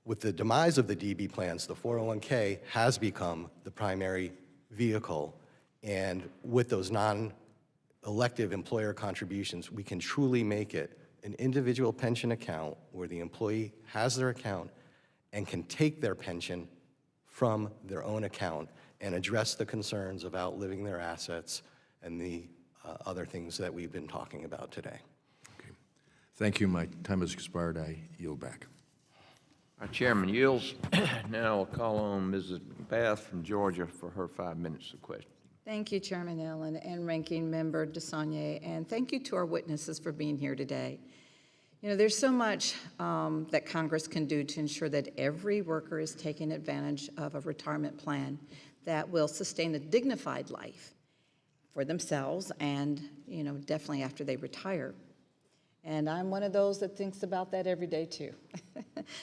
with the demise of the DB plans, the 401k has become the primary vehicle, and with those non-elective employer contributions, we can truly make it an individual pension account where the employee has their account and can take their pension from their own account and address the concerns of outliving their assets and the other things that we've been talking about today. Okay. Thank you. My time has expired. I yield back. Our chairman yields. Now I'll call on Mrs. Bath from Georgia for her 5 minutes of question. Thank you, Chairman Allen and Ranking Member DeSaulnier, and thank you to our witnesses for being here today. You know, there's so much that Congress can do to ensure that every worker is taking advantage of a retirement plan that will sustain a dignified life for themselves and, you know, definitely after they retire. And I'm one of those that thinks about that every day, too.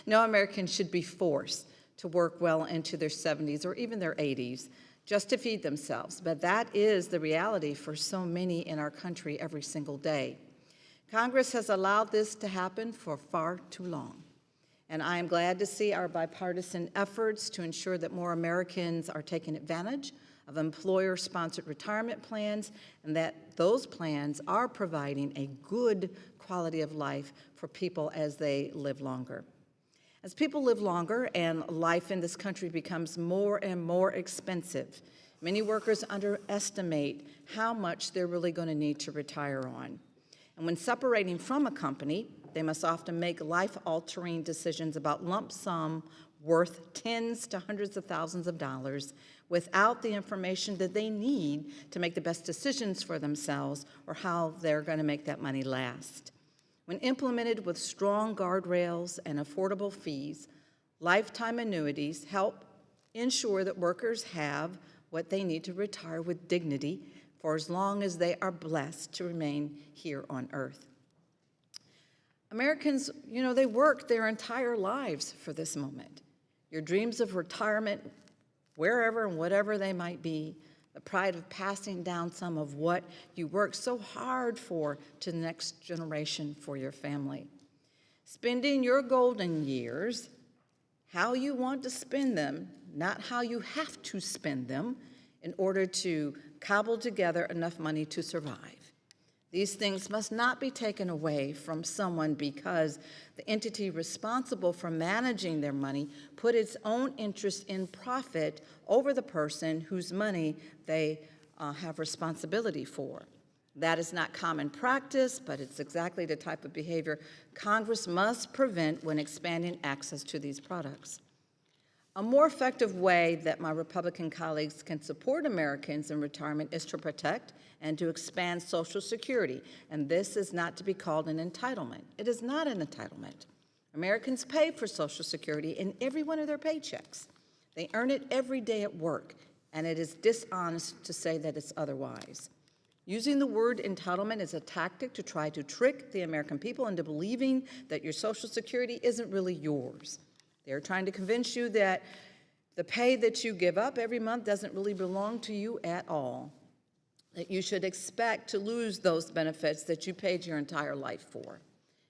No American should be forced to work well into their 70s or even their 80s just to feed themselves, but that is the reality for so many in our country every single day. Congress has allowed this to happen for far too long, and I am glad to see our bipartisan efforts to ensure that more Americans are taking advantage of employer-sponsored retirement plans, and that those plans are providing a good quality of life for people as they live longer. As people live longer and life in this country becomes more and more expensive, many workers underestimate how much they're really going to need to retire on. And when separating from a company, they must often make life-altering decisions about lump sum worth tens to hundreds of thousands of dollars without the information that they need to make the best decisions for themselves or how they're going to make that money last. When implemented with strong guardrails and affordable fees, lifetime annuities help ensure that workers have what they need to retire with dignity for as long as they are blessed to remain here on earth. Americans, you know, they work their entire lives for this moment. Your dreams of retirement, wherever and whatever they might be, the pride of passing down some of what you worked so hard for to the next generation for your family. Spending your golden years, how you want to spend them, not how you have to spend them in order to cobble together enough money to survive. These things must not be taken away from someone because the entity responsible for managing their money put its own interest in profit over the person whose money they have responsibility for. That is not common practice, but it's exactly the type of behavior Congress must prevent when expanding access to these products. A more effective way that my Republican colleagues can support Americans in retirement is to protect and to expand Social Security. And this is not to be called an entitlement. It is not an entitlement. Americans pay for Social Security in every one of their paychecks. They earn it every day at work, and it is dishonest to say that it's otherwise. Using the word entitlement is a tactic to try to trick the American people into believing that your Social Security isn't really yours. They're trying to convince you that the pay that you give up every month doesn't really belong to you at all, that you should expect to lose those benefits that you paid your entire life for.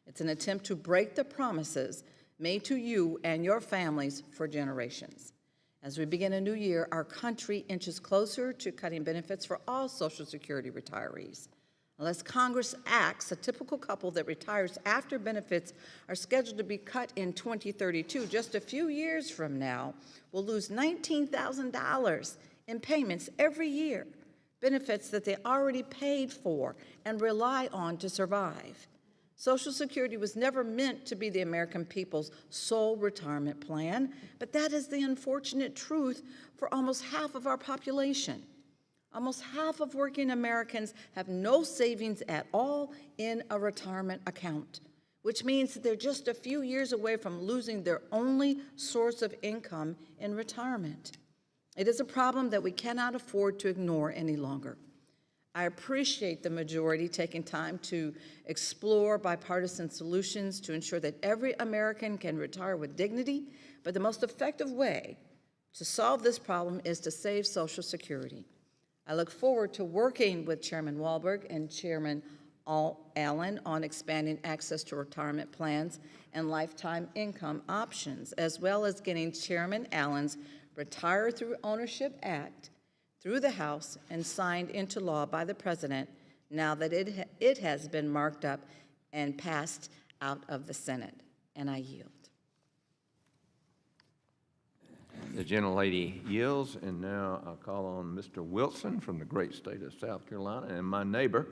It's an attempt to break the promises made to you and your families for generations. As we begin a new year, our country inches closer to cutting benefits for all Social Security retirees. Unless Congress acts, a typical couple that retires after benefits are scheduled to be cut in 2032, just a few years from now, will lose $19,000 in payments every year, benefits that they already paid for and rely on to survive. Social Security was never meant to be the American people's sole retirement plan, but that is the unfortunate truth for almost half of our population. Almost half of working Americans have no savings at all in a retirement account, which means that they're just a few years away from losing their only source of income in retirement. It is a problem that we cannot afford to ignore any longer. I appreciate the majority taking time to explore bipartisan solutions to ensure that every American can retire with dignity, but the most effective way to solve this problem is to save Social Security. I look forward to working with Chairman Walberg and Chairman Allen on expanding access to retirement plans and lifetime income options, as well as getting Chairman Allen's Retire Through Ownership Act through the House and signed into law by the President now that it has been marked up and passed out of the Senate. And I yield. The gentlelady yields, and now I'll call on Mr. Wilson from the great state of South Carolina and my neighbor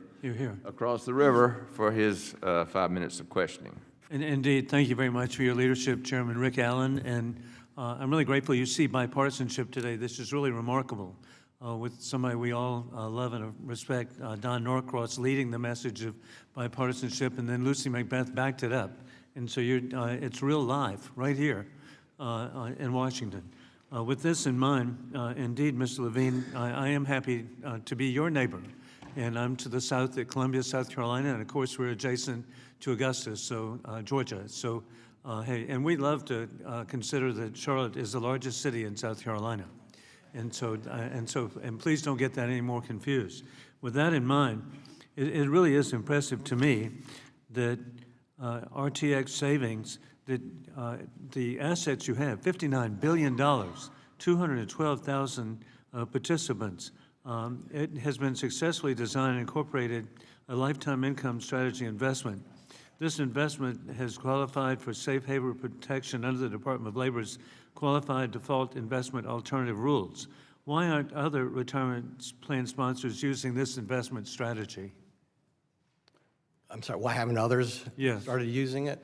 across the river for his 5 minutes of questioning. Indeed, thank you very much for your leadership, Chairman Rick Allen, and I'm really grateful you see bipartisanship today. This is really remarkable. With somebody we all love and respect, Don Norcross leading the message of bipartisanship, and then Lucy Macbeth backed it up. And so it's real live right here in Washington. With this in mind, indeed, Mr. Levine, I am happy to be your neighbor. And I'm to the south at Columbia, South Carolina, and of course we're adjacent to Augusta, so Georgia. So, hey, and we love to consider that Charlotte is the largest city in South Carolina. And please don't get that any more confused. With that in mind, it really is impressive to me that RTX savings, that the assets you have, $59 billion, 212,000 participants. It has been successfully designed and incorporated a lifetime income strategy investment. This investment has qualified for safe haven protection under the Department of Labor's Qualified Default Investment Alternative Rules. Why aren't other retirement plan sponsors using this investment strategy? I'm sorry, why haven't others started using it?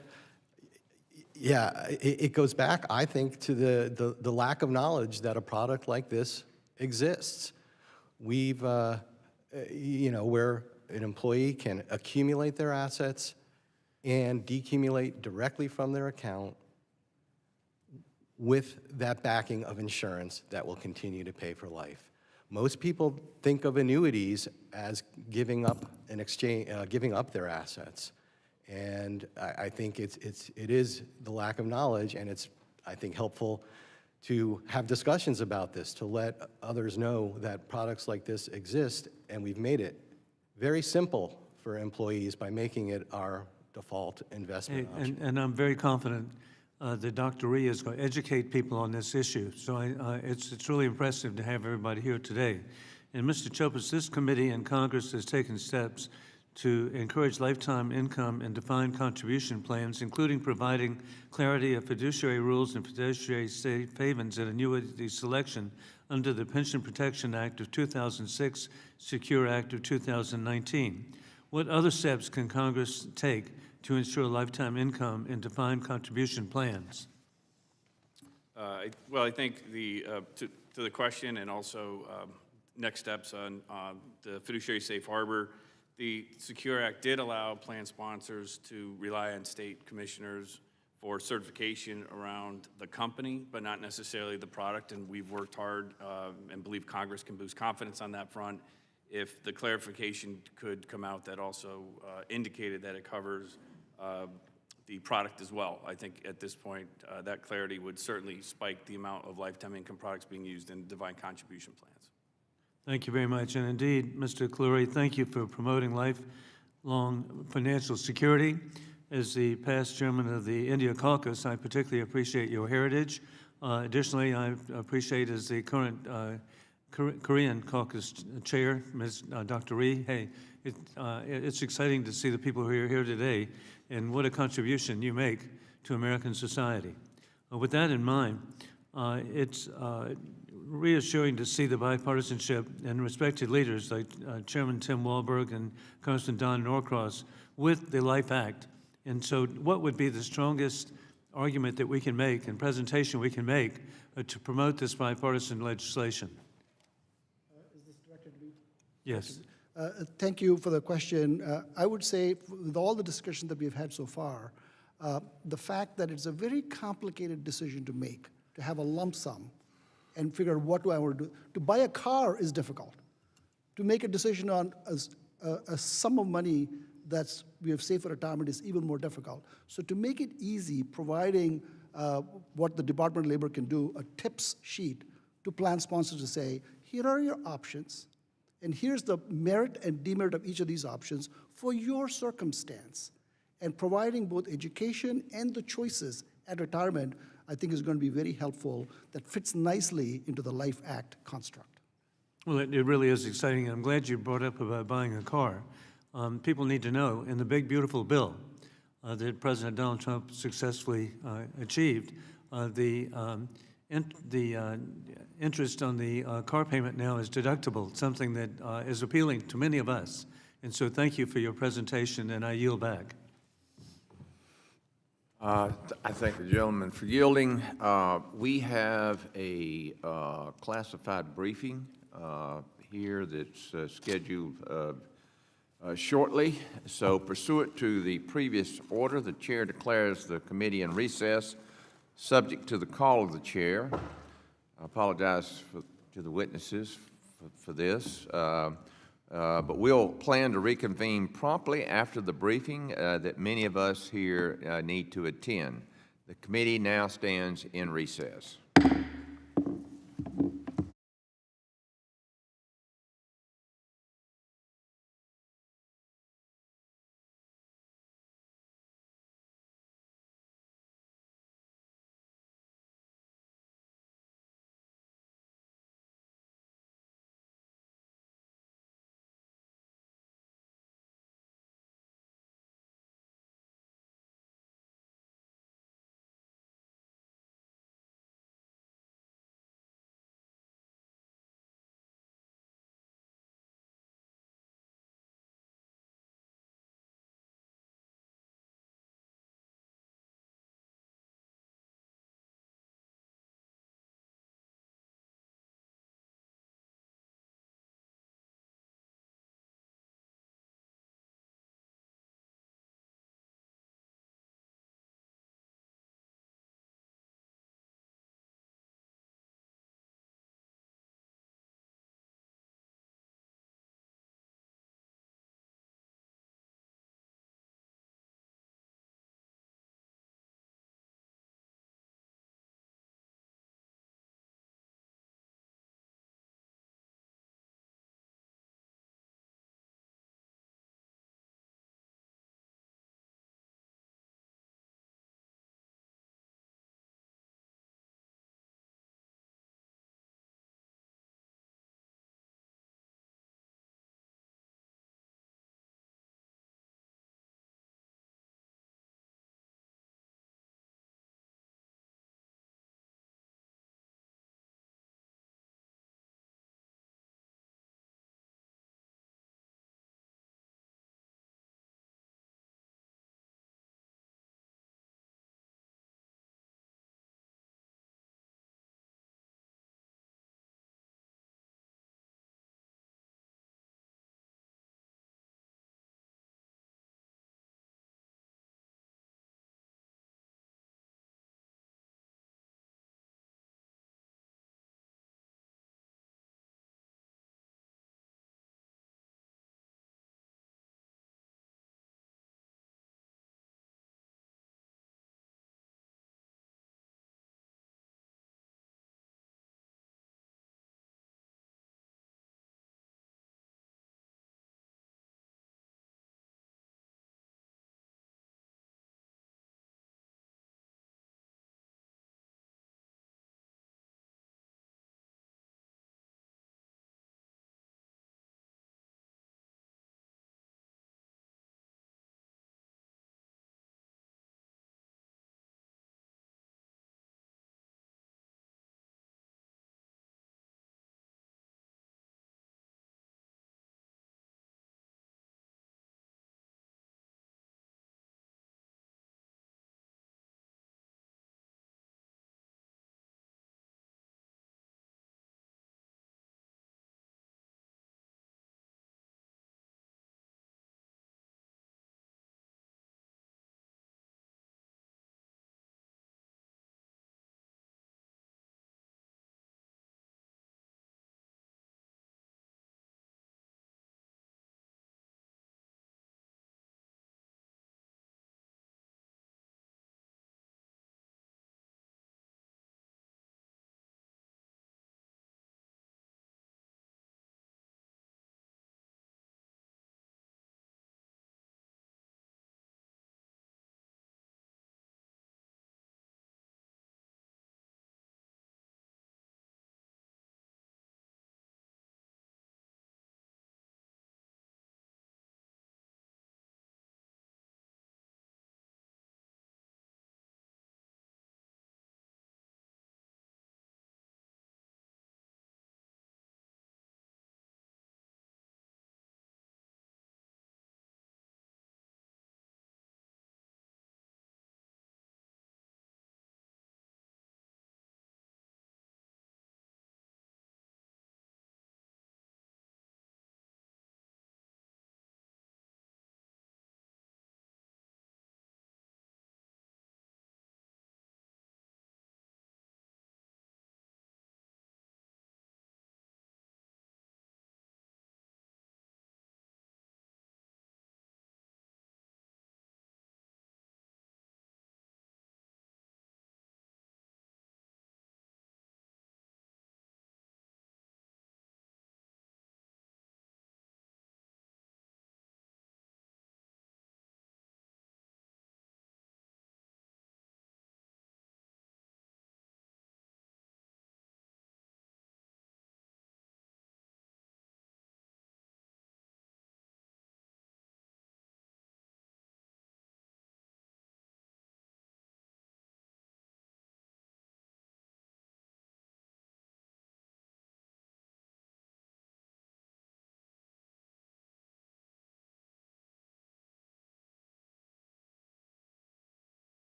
Yeah, it goes back, I think, to the lack of knowledge that a product like this exists. We've, where an employee can accumulate their assets and decumulate directly from their account with that backing of insurance that will continue to pay for life. Most people think of annuities as giving up their assets. And I think it is the lack of knowledge, and it's, I think, helpful to have discussions about this, to let others know that products like this exist, and we've made it very simple for employees by making it our default investment option. And I'm very confident that Dr. Rhee is going to educate people on this issue. So it's really impressive to have everybody here today. And Mr. Chopas, this committee and Congress has taken steps to encourage lifetime income and defined contribution plans, including providing clarity of fiduciary rules and fiduciary safe havens and annuity selection under the Pension Protection Act of 2006, Secure Act of 2019. What other steps can Congress take to ensure lifetime income and defined contribution plans? Well, I think to the question and also next steps on the fiduciary safe harbor, the Secure Act did allow plan sponsors to rely on state commissioners for certification around the company, but not necessarily the product, and we've worked hard and believe Congress can boost confidence on that front. If the clarification could come out that also indicated that it covers the product as well, I think at this point that clarity would certainly spike the amount of lifetime income products being used in defined contribution plans. Thank you very much. And indeed, Mr. Kluri, thank you for promoting lifelong financial security. As the past chairman of the India Caucus, I particularly appreciate your heritage. Additionally, I appreciate as the current Korean Caucus chair, Ms. Dr. Rhee. Hey, it's exciting to see the people who are here today and what a contribution you make to American society. With that in mind, it's reassuring to see the bipartisanship and respected leaders like Chairman Tim Walberg and Congressman Don Norcross with the Life Act. And so what would be the strongest argument that we can make and presentation we can make to promote this bipartisan legislation? Is this directed to me? Yes. Thank you for the question. I would say, with all the discussion that we've had so far, the fact that it's a very complicated decision to make, to have a lump sum and figure out what do I want to do. To buy a car is difficult. To make a decision on a sum of money that's we have saved for retirement is even more difficult. So to make it easy, providing what the Department of Labor can do, a tips sheet to plan sponsors to say, here are your options, and here's the merit and demerit of each of these options for your circumstance. And providing both education and the choices at retirement, I think is going to be very helpful, that fits nicely into the Life Act construct. Well, it really is exciting. I'm glad you brought up about buying a car. People need to know, in the big, beautiful bill that President Donald Trump successfully achieved, the interest on the car payment now is deductible, something that is appealing to many of us. And so thank you for your presentation, and I yield back. I thank the gentleman for yielding. We have a classified briefing here that's scheduled shortly. So pursuant to the previous order, the chair declares the committee in recess, subject to the call of the chair. I apologize to the witnesses for this. But we'll plan to reconvene promptly after the briefing that many of us here need to attend. The committee now stands in recess.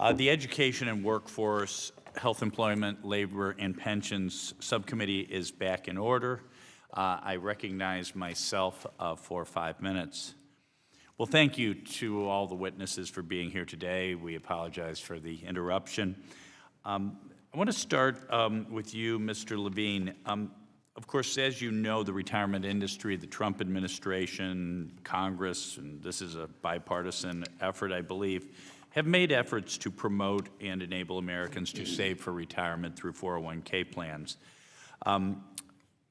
The Education and Workforce, Health, Employment, Labor, and Pensions Subcommittee is back in order. I recognize myself for 5 minutes. Well, thank you to all the witnesses for being here today. We apologize for the interruption. I want to start with you, Mr. Levine. Of course, as you know, the retirement industry, the Trump administration, Congress, and this is a bipartisan effort, I believe, have made efforts to promote and enable Americans to save for retirement through 401k plans.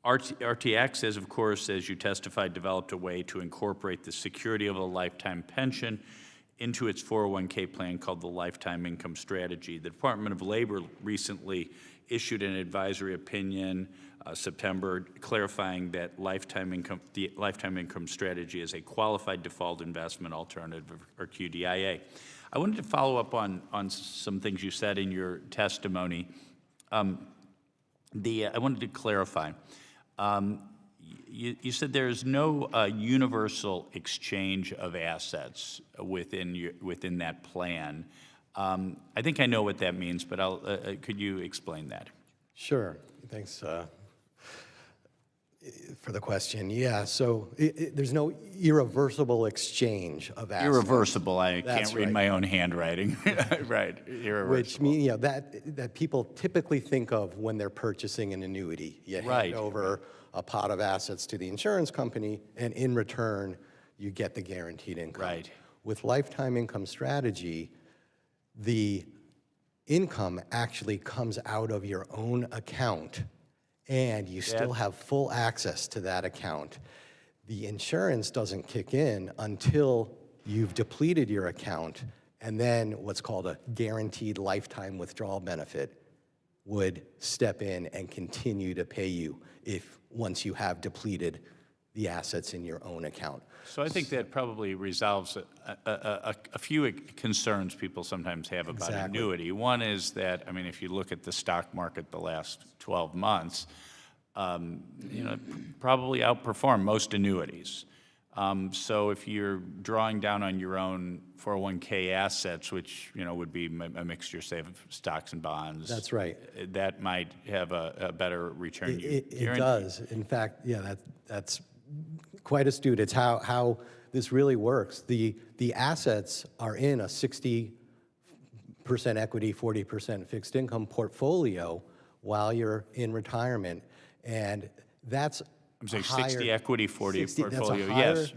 RTX has, of course, as you testified, developed a way to incorporate the security of a lifetime pension into its 401k plan called the Lifetime Income Strategy. The Department of Labor recently issued an advisory opinion September clarifying that the Lifetime Income Strategy is a qualified default investment alternative, or QDIA. I wanted to follow up on some things you said in your testimony. I wanted to clarify. You said there is no universal exchange of assets within that plan. I think I know what that means, but could you explain that? Sure. Thanks for the question. Yeah, so there's no irreversible exchange of assets. Irreversible. I That's can't read right. my own handwriting. Right. Irreversible. Which means, you know, that people typically think of when they're purchasing an annuity. You Right. hand over a pot of assets to the insurance company, and in return, you get the guaranteed income. Right. With Lifetime Income Strategy, the income actually comes out of your own account, and you still have full access to that account. The insurance doesn't kick in until you've depleted your account, and then what's called a guaranteed lifetime withdrawal benefit would step in and continue to pay you once you have depleted the assets in your own account. So I think that probably resolves a few concerns people sometimes have about Exactly. annuity. One is that, I mean, if you look at the stock market the last 12 months, probably outperformed most annuities. So if you're drawing down on your own 401k assets, which, would be a mixture, say, of stocks and bonds. That's right. That might have a better return. It does. In fact, yeah, that's quite astute. It's how this really works. The assets are in a 60% equity, 40% fixed income portfolio while you're in retirement, and that's I'm saying a higher, 60 equity, 40 that's a portfolio, higher yes.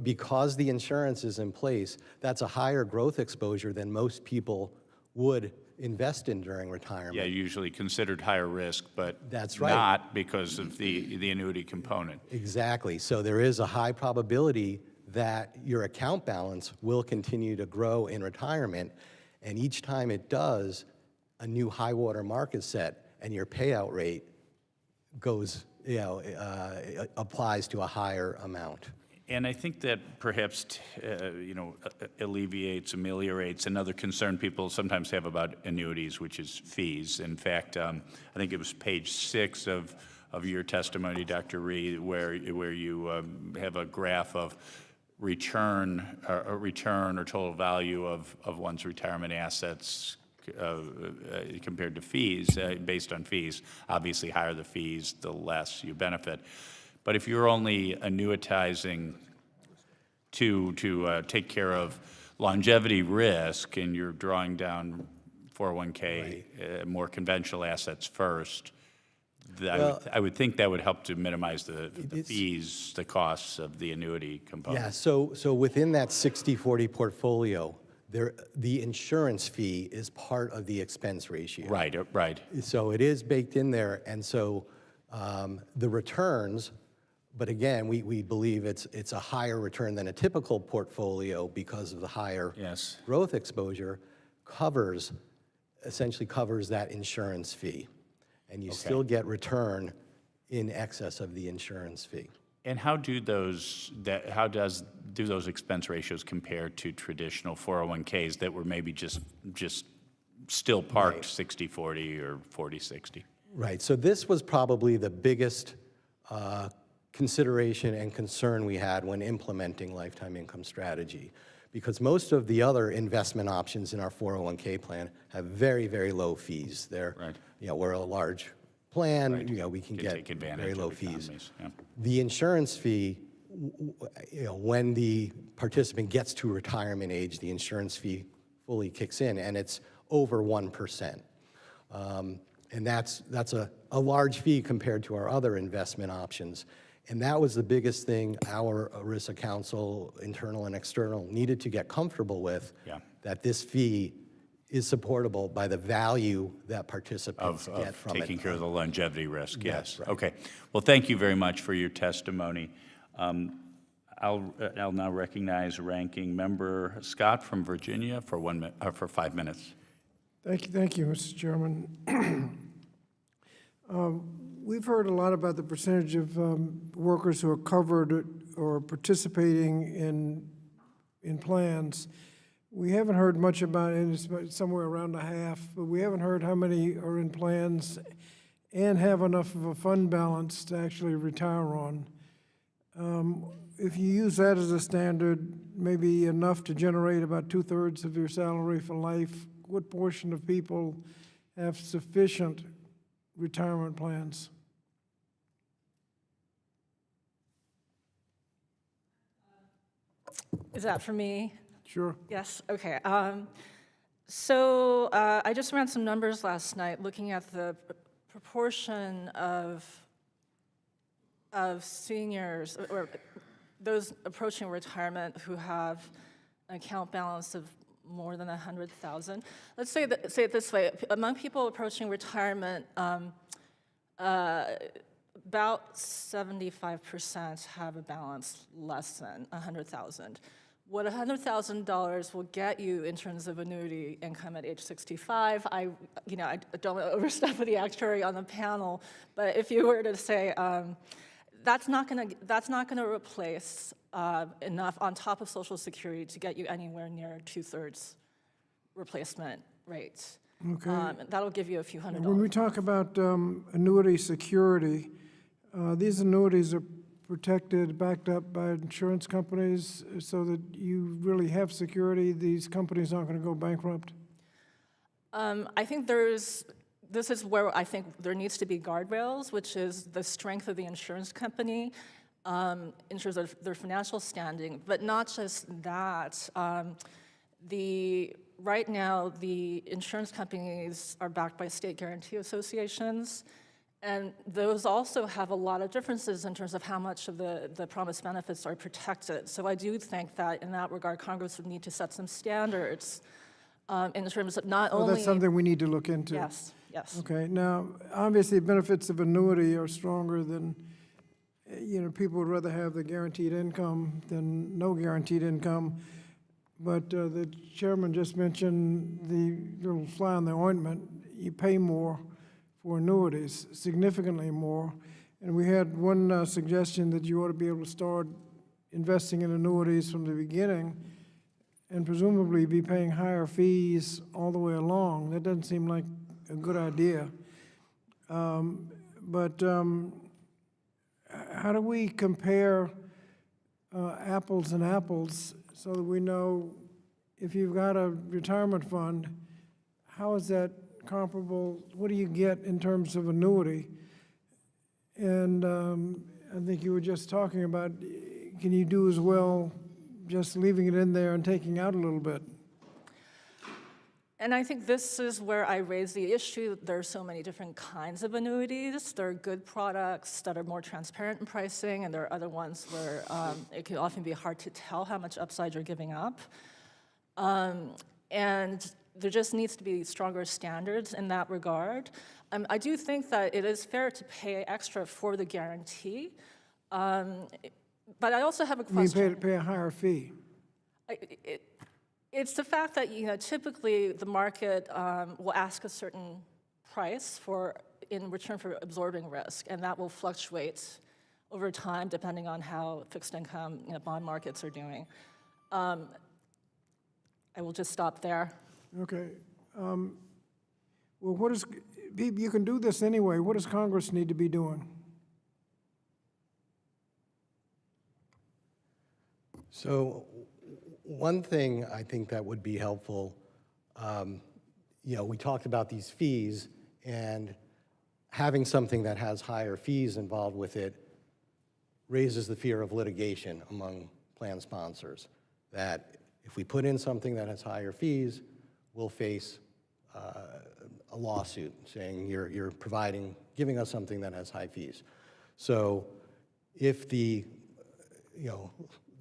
Because the insurance is in place, that's a higher growth exposure than most people would invest in during retirement. Yeah, usually considered higher risk, but That's right. not because of the annuity component. Exactly. So there is a high probability that your account balance will continue to grow in retirement, and each time it does, a new high water mark is set, and your payout rate goes, applies to a higher amount. And I think that perhaps, ameliorates another concern people sometimes have about annuities, which is fees. In fact, I think it was page 6 of your testimony, Dr. Rhee, where you have a graph of return or total value of one's retirement assets compared to fees, based on fees. Obviously, higher the fees, the less you benefit. But if you're only annuitizing to take care of longevity risk and you're drawing down 401k, more conventional assets first, I would think that would help to minimize the fees, the costs of the annuity component. Yeah, so within that 60-40 portfolio, the insurance fee is part of the expense ratio. Right, right. So it is baked in there, and so the returns, but again, we believe it's a higher return than a typical portfolio because of the higher growth exposure, essentially covers that insurance fee. And you still get return in excess of the insurance fee. And how do those expense ratios compare to traditional 401ks that were maybe just still parked 60-40 or 40-60? Right. So this was probably the biggest consideration and concern we had when implementing Lifetime Income Strategy, because most of the other investment options in our 401k plan have very, very low fees. They're, Right. we're a large plan, Right. we can Can get take advantage very of low fees. economies, yeah. The insurance fee, when the participant gets to retirement age, the insurance fee fully kicks in, and it's over 1%. And that's a large fee compared to our other investment options. And that was the biggest thing our ERISA counsel, internal and external, needed to get comfortable with, Yeah. that this fee is supportable by the value that participants Of get from it. taking care of the longevity risk, yes. That's right. Okay. Well, thank you very much for your testimony. I'll now recognize Ranking Member Scott from Virginia for 5 minutes. Thank you, Mr. Chairman. We've heard a lot about the percentage of workers who are covered or participating in plans. We haven't heard much about it, it's about somewhere around a half, but we haven't heard how many are in plans and have enough of a fund balance to actually retire on. If you use that as a standard, maybe enough to generate about 2/3 of your salary for life, what portion of people have sufficient retirement plans? Is that for me? Sure. Yes, okay. I just ran some numbers last night looking at the proportion of seniors or those approaching retirement who have an account balance of more than 100,000. Let's say it this way: among people approaching retirement, about 75% have a balance less than 100,000. What $100,000 will get you in terms of annuity income at age 65, I don't want to overstep with the actuary on the panel, but if you were to say that's not going to replace enough on top of Social Security to get you anywhere near 2/3 replacement rate. Okay. That'll give you a few $100. When we talk about annuity security, these annuities are protected, backed up by insurance companies so that you really have security. These companies aren't going to go bankrupt. I think this is where I think there needs to be guardrails, which is the strength of the insurance company in terms of their financial standing, but not just that. Right now, the insurance companies are backed by state guarantee associations, and those also have a lot of differences in terms of how much of the promised benefits are protected. So I do think that in that regard, Congress would need to set some standards in terms of not only— That's something we need to look into. Yes, yes. Okay, now, obviously, benefits of annuity are stronger than, people would rather have the guaranteed income than no guaranteed income. But the chairman just mentioned the little fly in the ointment. You pay more for annuities, significantly more. And we had one suggestion that you ought to be able to start investing in annuities from the beginning and presumably be paying higher fees all the way along. That doesn't seem like a good idea. But how do we compare apples and apples so that we know if you've got a retirement fund, how is that comparable? What do you get in terms of annuity? And I think you were just talking about, can you do as well just leaving it in there and taking out a little bit? And I think this is where I raise the issue. There are so many different kinds of annuities. There are good products that are more transparent in pricing, and there are other ones where it can often be hard to tell how much upside you're giving up. And there just needs to be stronger standards in that regard. I do think that it is fair to pay extra for the guarantee, but I also have a question. You pay a higher fee. It's the fact that typically the market will ask a certain price in return for absorbing risk, and that will fluctuate over time depending on how fixed income bond markets are doing. I will just stop there. Okay. Well, you can do this anyway. What does Congress need to be doing? So One thing I think that would be helpful, we talked about these fees, and having something that has higher fees involved with it raises the fear of litigation among plan sponsors, that if we put in something that has higher fees, we'll face a lawsuit saying you're giving us something that has high fees. So if the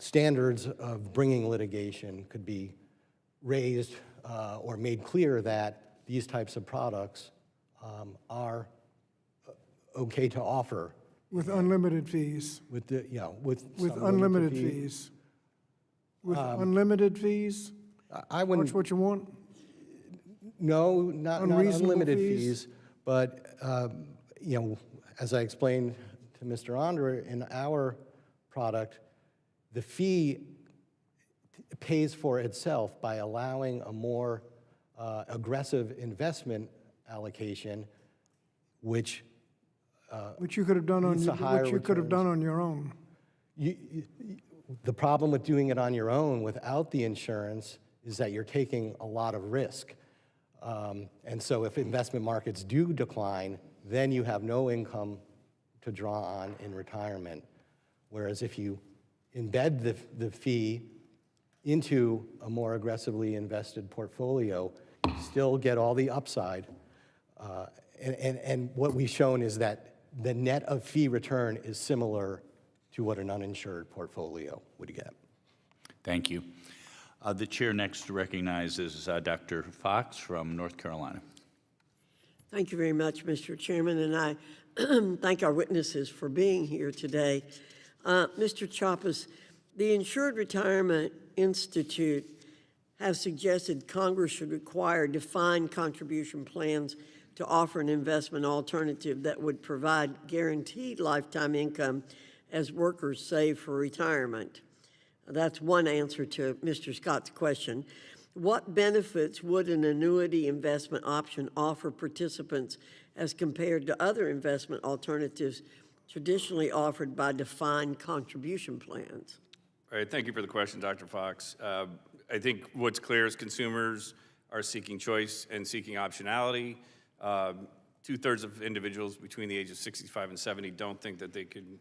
standards of bringing litigation could be raised or made clear that these types of products are okay to offer. With unlimited fees. With With some unlimited limited fees. With unlimited fees? I wouldn't. That's what you want? No, not Unreasonable unlimited fees? fees, but as I explained to Mr. Andre, in our product, the fee pays for itself by allowing a more aggressive investment allocation, which Which you could have done on, leads to higher which you could have returns. done on your own. The problem with doing it on your own without the insurance is that you're taking a lot of risk. And so if investment markets do decline, then you have no income to draw on in retirement. Whereas if you embed the fee into a more aggressively invested portfolio, you still get all the upside. And what we've shown is that the net of fee return is similar to what an uninsured portfolio would get. Thank you. The chair next recognizes Dr. Fox from North Carolina. Thank you very much, Mr. Chairman, and I thank our witnesses for being here today. Mr. Chappas, the Insured Retirement Institute has suggested Congress should require defined contribution plans to offer an investment alternative that would provide guaranteed lifetime income as workers save for retirement. That's one answer to Mr. Scott's question. What benefits would an annuity investment option offer participants as compared to other investment alternatives traditionally offered by defined contribution plans? All right, thank you for the question, Dr. Fox. I think what's clear is consumers are seeking choice and seeking optionality. Two-thirds of individuals between the age of 65 and 70 don't think that they could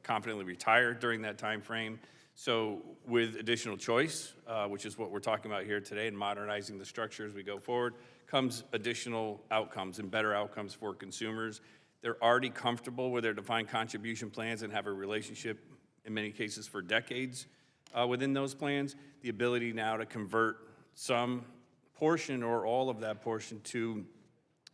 confidently retire during that time frame. So with additional choice, which is what we're talking about here today, and modernizing the structure as we go forward, comes additional outcomes and better outcomes for consumers. They're already comfortable with their defined contribution plans and have a relationship, in many cases, for decades within those plans. The ability now to convert some portion or all of that portion to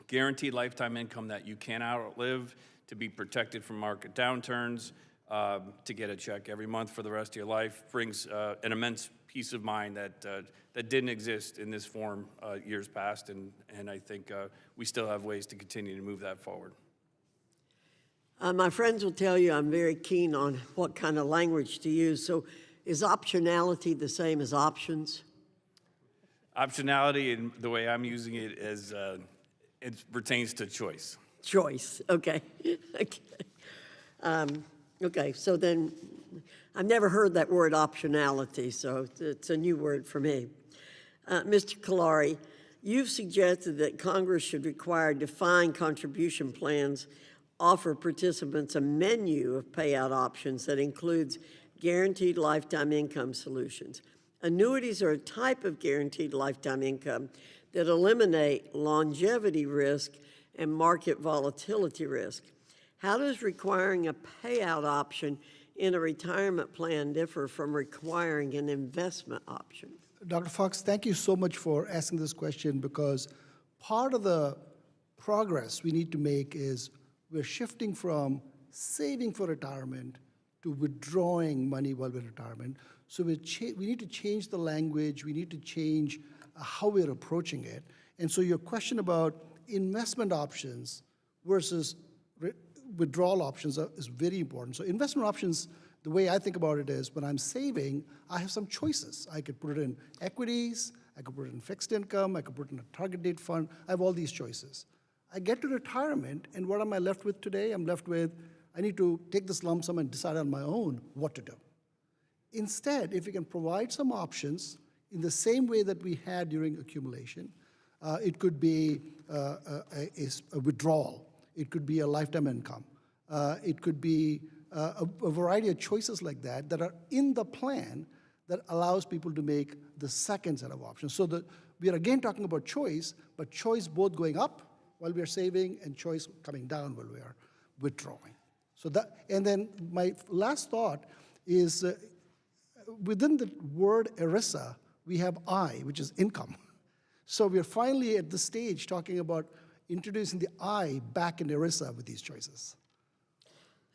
guaranteed lifetime income that you can outlive, to be protected from market downturns, to get a check every month for the rest of your life brings an immense peace of mind that didn't exist in this form years past, and I think we still have ways to continue to move that forward. My friends will tell you I'm very keen on what kind of language to use. So is optionality the same as options? Optionality, and the way I'm using it, is it pertains to choice. Choice, okay. Okay, so then I've never heard that word optionality, so it's a new word for me. Mr. Kalari, you've suggested that Congress should require defined contribution plans offer participants a menu of payout options that includes guaranteed lifetime income solutions. Annuities are a type of guaranteed lifetime income that eliminate longevity risk and market volatility risk. How does requiring a payout option in a retirement plan differ from requiring an investment option? Dr. Fox, thank you so much for asking this question, because part of the progress we need to make is we're shifting from saving for retirement to withdrawing money while we're in retirement. So we need to change the language, we need to change how we're approaching it. And so your question about investment options versus withdrawal options is very important. So investment options, the way I think about it is, when I'm saving, I have some choices. I could put it in equities, I could put it in fixed income, I could put it in a target date fund. I have all these choices. I get to retirement, and what am I left with today? I'm left with, I need to take this lump sum and decide on my own what to do. Instead, if we can provide some options in the same way that we had during accumulation, it could be a withdrawal, it could be a lifetime income, it could be a variety of choices like that that are in the plan that allows people to make the second set of options. So that we are again talking about choice, but choice both going up while we are saving and choice coming down while we are withdrawing. So that, and then my last thought is within the word ERISA, we have I, which is income. So we are finally at the stage talking about introducing the I back in ERISA with these choices.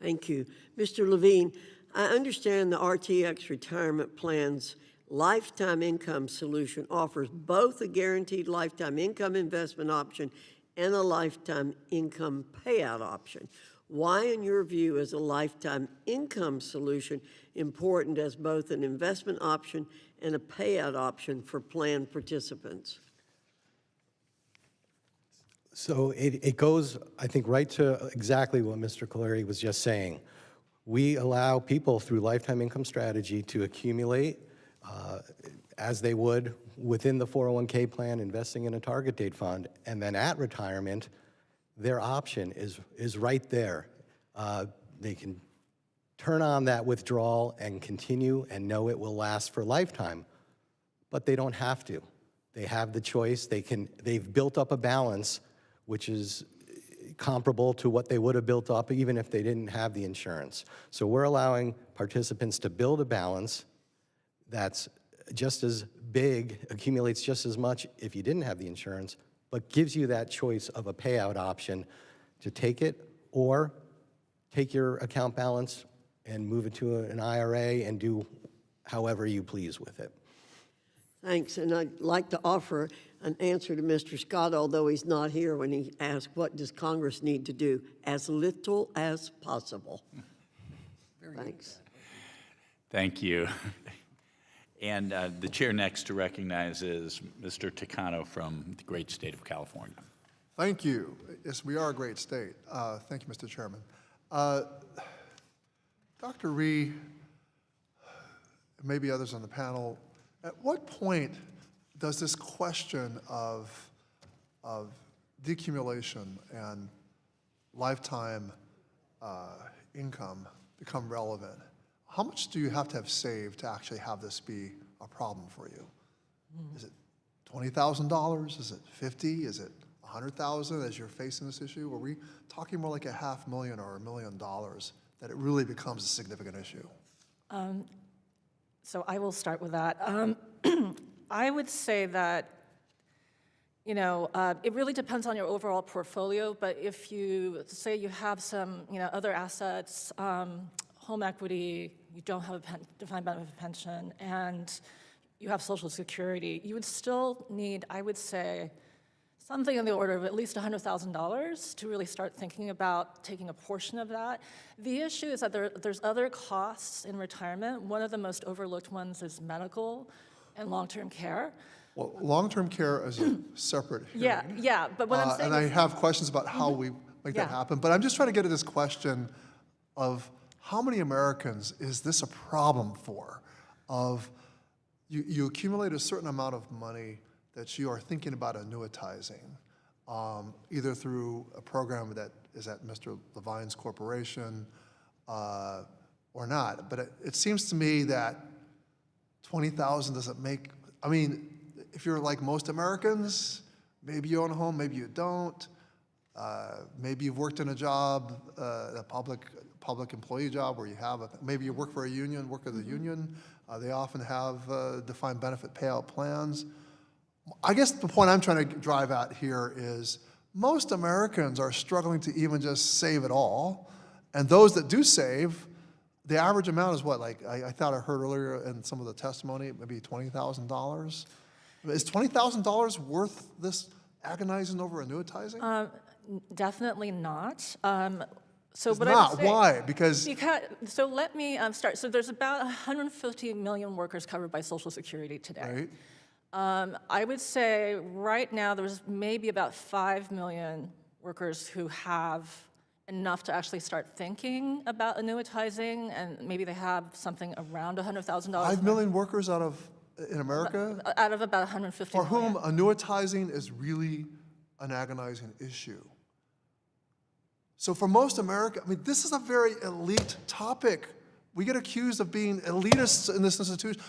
Thank you. Mr. Levine, I understand the RTX retirement plan's lifetime income solution offers both a guaranteed lifetime income investment option and a lifetime income payout option. Why, in your view, is a lifetime income solution important as both an investment option and a payout option for plan participants? So it goes, I think, right to exactly what Mr. Caleri was just saying. We allow people through lifetime income strategy to accumulate as they would within the 401k plan, investing in a target date fund, and then at retirement, their option is right there. They can turn on that withdrawal and continue and know it will last for a lifetime, but they don't have to. They have the choice. They've built up a balance which is comparable to what they would have built up even if they didn't have the insurance. So we're allowing participants to build a balance that's just as big, accumulates just as much if you didn't have the insurance, but gives you that choice of a payout option to take it or take your account balance and move it to an IRA and do however you please with it. Thanks, and I'd like to offer an answer to Mr. Scott, although he's not here, when he asked, what does Congress need to do? As little as possible. Thanks. Thank you. And the chair next to recognize is Mr. Takano from the great state of California. Thank you. Yes, we are a great state. Thank you, Mr. Chairman. Dr. Rhee, maybe others on the panel, at what point does this question of decumulation and lifetime income become relevant? How much do you have to have saved to actually have this be a problem for you? Is it $20,000? Is it $50,000? Is it $100,000 as you're facing this issue? Are we talking more like $500,000 or $1 million that it really becomes a significant issue? So I will start with that. I would say that, it really depends on your overall portfolio, but if you say you have some, other assets, home equity, you don't have a defined benefit pension, and you have Social Security, you would still need, I would say, something in the order of at least $100,000 to really start thinking about taking a portion of that. The issue is that there's other costs in retirement. One of the most overlooked ones is medical and long-term care. Well, long-term care is a separate hearing. Yeah, but what I'm saying and is, I have questions about how we make that happen, but I'm just trying to get at this question of how many Americans is this a problem for? Of you accumulate a certain amount of money that you are thinking about annuitizing, either through a program that is at Mr. Levine's corporation or not. But it seems to me that $20,000 doesn't make, I mean, if you're like most Americans, maybe you own a home, maybe you don't. Maybe you've worked in a job, a public employee job where you have, maybe you work for a union, work at the union. They often have defined benefit payout plans. I guess the point I'm trying to drive at here is most Americans are struggling to even just save at all. And those that do save, the average amount is what? Like I thought I heard earlier in some of the testimony, maybe $20,000. Is $20,000 worth this agonizing over annuitizing? definitely not. So It's what not. I would say, Why? Because so let me start. So there's about 150 million workers covered by Social Security today. right? I would say right now there's maybe about 5 million workers who have enough to actually start thinking about annuitizing, and maybe they have something around $100,000. 5 million workers in America Out of about 150 for million. whom annuitizing is really an agonizing issue. So for most America, I mean, this is a very elite topic. We get accused of being elitists in this institution.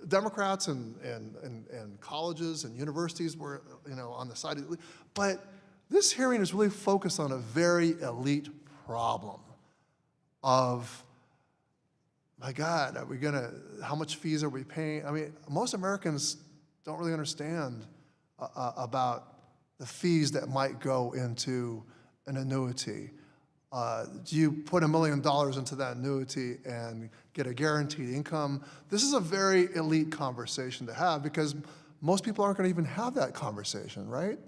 Democrats and colleges and universities were, on the side of the, but this hearing is really focused on a very elite problem of, my God, how much fees are we paying? I mean, most Americans don't really understand about the fees that might go into an annuity. Do you put $1 million into that annuity and get a guaranteed income? This is a very elite conversation to have because most people aren't going to even have that conversation, right?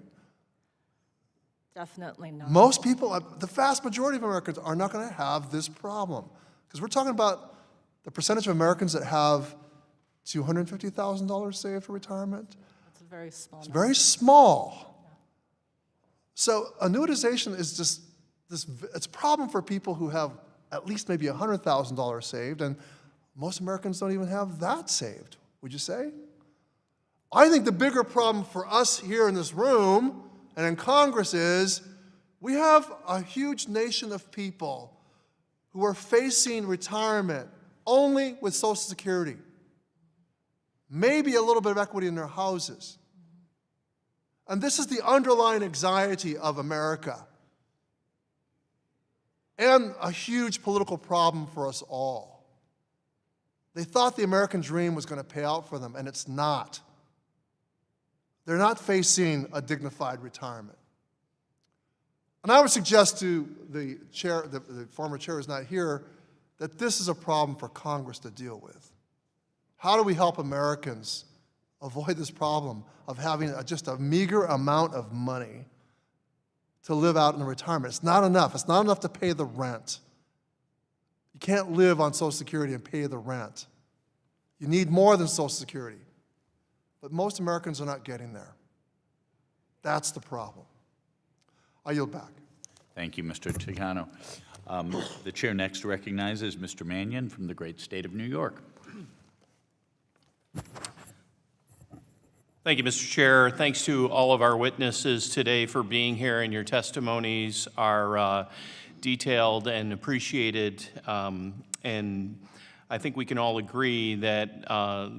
Definitely not. Most people, the vast majority of Americans are not going to have this problem because we're talking about the percentage of Americans that have $250,000 saved for retirement. It's a very small It's number. very small. So annuitization is just it's a problem for people who have at least maybe $100,000 saved, and most Americans don't even have that saved, would you say? I think the bigger problem for us here in this room and in Congress is we have a huge nation of people who are facing retirement only with Social Security, maybe a little bit of equity in their houses. And this is the underlying anxiety of America and a huge political problem for us all. They thought the American dream was going to pay out for them, and it's not. They're not facing a dignified retirement. And I would suggest to the chair, the former chair who's not here, that this is a problem for Congress to deal with. How do we help Americans avoid this problem of having just a meager amount of money to live out in retirement? It's not enough. It's not enough to pay the rent. You can't live on Social Security and pay the rent. You need more than Social Security. But most Americans are not getting there. That's the problem. I yield back. Thank you, Mr. Ticano. The chair next recognizes Mr. Mannion from the great state of New York. Thank you, Mr. Chair. Thanks to all of our witnesses today for being here, and your testimonies are detailed and appreciated. And I think we can all agree that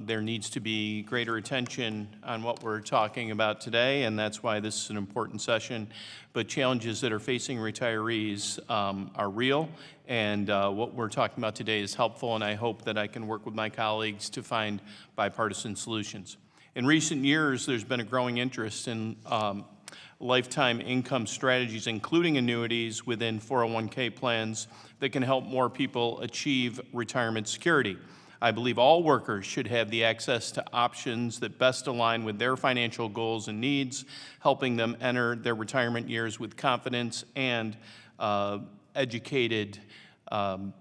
there needs to be greater attention on what we're talking about today, and that's why this is an important session. But challenges that are facing retirees are real, and what we're talking about today is helpful, and I hope that I can work with my colleagues to find bipartisan solutions. In recent years, there's been a growing interest in lifetime income strategies, including annuities within 401k plans that can help more people achieve retirement security. I believe all workers should have the access to options that best align with their financial goals and needs, helping them enter their retirement years with confidence and educated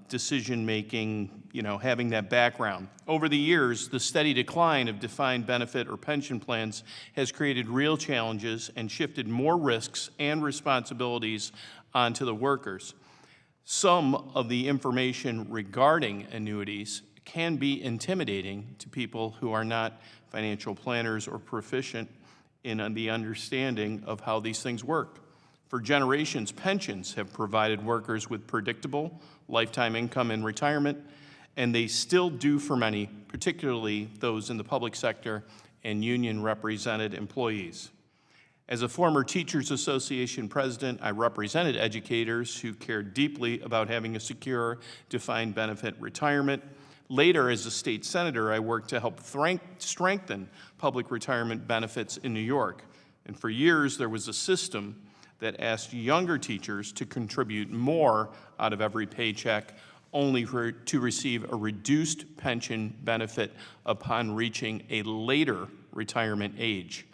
decision-making, having that background. Over the years, the steady decline of defined benefit or pension plans has created real challenges and shifted more risks and responsibilities onto the workers. Some of the information regarding annuities can be intimidating to people who are not financial planners or proficient in the understanding of how these things work. For generations, pensions have provided workers with predictable lifetime income in retirement, and they still do for many, particularly those in the public sector and union-represented employees. As a former Teachers Association president, I represented educators who cared deeply about having a secure, defined benefit retirement. Later, as a state senator, I worked to help strengthen public retirement benefits in New York. And for years, there was a system that asked younger teachers to contribute more out of every paycheck, only to receive a reduced pension benefit upon reaching a later retirement age.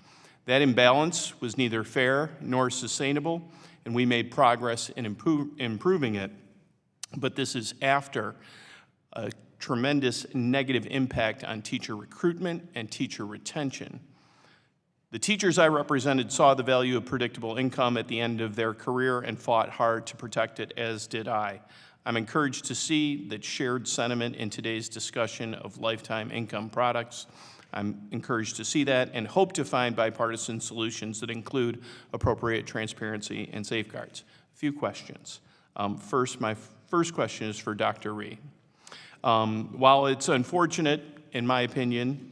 That imbalance was neither fair nor sustainable, and we made progress in improving it. But this is after a tremendous negative impact on teacher recruitment and teacher retention. The teachers I represented saw the value of predictable income at the end of their career and fought hard to protect it, as did I. I'm encouraged to see that shared sentiment in today's discussion of lifetime income products. I'm encouraged to see that and hope to find bipartisan solutions that include appropriate transparency and safeguards. A few questions. My first question is for Dr. Rhee. While it's unfortunate, in my opinion,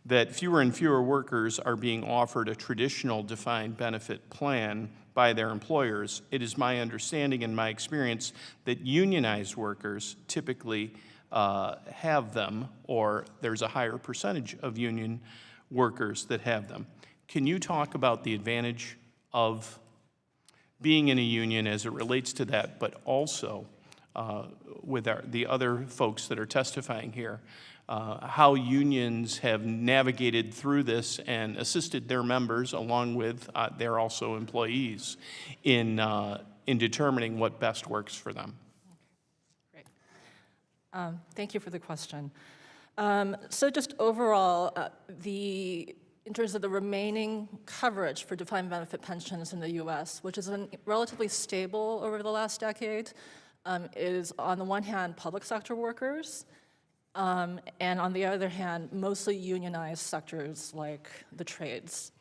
that fewer and fewer workers are being offered a traditional defined benefit plan by their employers, it is my understanding and my experience that unionized workers typically have them, or there's a higher percentage of union workers that have them. Can you talk about the advantage of being in a union as it relates to that, but also with the other folks that are testifying here, how unions have navigated through this and assisted their members, along with their also employees, in determining what best works for them? Great. Thank you for the question. So just overall, in terms of the remaining coverage for defined benefit pensions in the U.S., which has been relatively stable over the last decade, is on the one hand public sector workers, and on the other hand, mostly unionized sectors like the trades.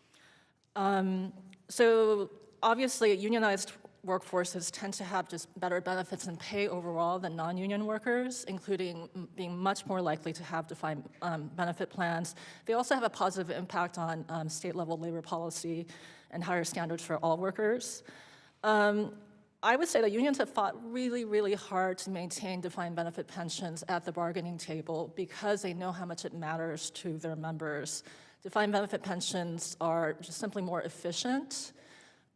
So obviously, unionized workforces tend to have just better benefits and pay overall than non-union workers, including being much more likely to have defined benefit plans. They also have a positive impact on state-level labor policy and higher standards for all workers. I would say that unions have fought really, really hard to maintain defined benefit pensions at the bargaining table because they know how much it matters to their members. Defined benefit pensions are just simply more efficient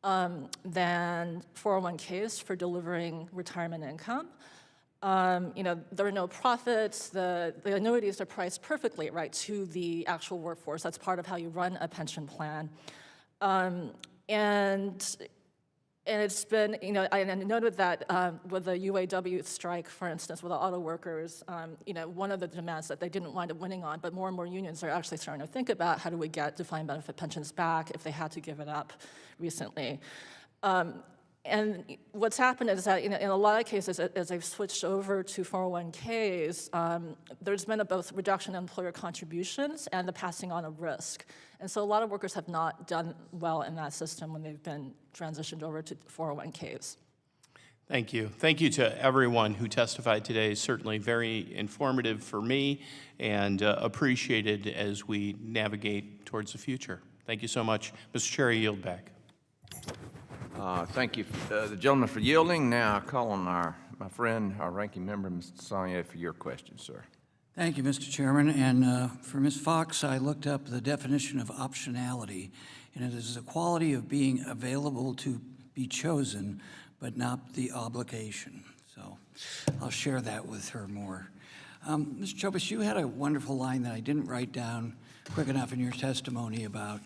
than 401ks for delivering retirement income. There are no profits. The annuities are priced perfectly, right, to the actual workforce. That's part of how you run a pension plan. And it's been, I noted that with the UAW strike, for instance, with the auto workers, one of the demands that they didn't wind up winning on, but more and more unions are actually starting to think about how do we get defined benefit pensions back if they had to give it up recently. And what's happened is that in a lot of cases, as they've switched over to 401ks, there's been a both reduction in employer contributions and the passing on of risk. And so a lot of workers have not done well in that system when they've been transitioned over to 401ks. Thank you. Thank you to everyone who testified today. Certainly very informative for me and appreciated as we navigate towards the future. Thank you so much. Mr. Chair, I yield back. Thank you, the gentleman, for yielding. Now I call on my friend, our ranking member, Mr. Sonnier, for your question, sir. Thank you, Mr. Chairman. And for Ms. Fox, I looked up the definition of optionality, and it is the quality of being available to be chosen, but not the obligation. So I'll share that with her more. Ms. Chopis, you had a wonderful line that I didn't write down quick enough in your testimony about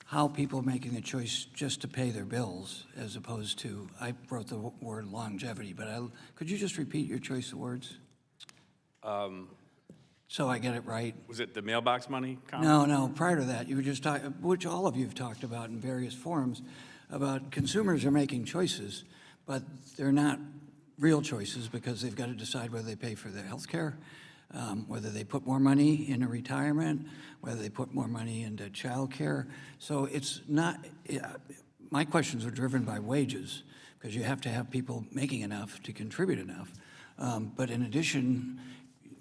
how people are making the choice just to pay their bills as opposed to, I wrote the word longevity, but could you just repeat your choice of words? So I get it right. Was it the mailbox money comment? No, prior to that, you were just talking, which all of you have talked about in various forums, about consumers are making choices, but they're not real choices because they've got to decide whether they pay for their health care, whether they put more money into retirement, whether they put more money into child care. So it's not, my questions are driven by wages because you have to have people making enough to contribute enough. But in addition,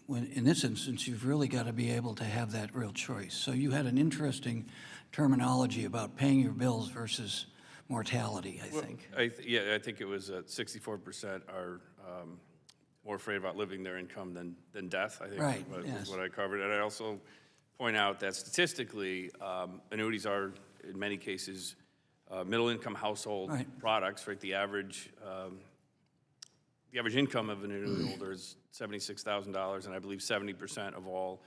in this instance, you've really got to be able to have that real choice. So you had an interesting terminology about paying your bills versus mortality, I think. I think it was 64% are more afraid about living their income than death, I think, Right, was yes. what I covered. And I also point out that statistically, annuities are, in many cases, middle-income household Right. products, right? The average income of an annuity holder is $76,000, and I believe 70% of all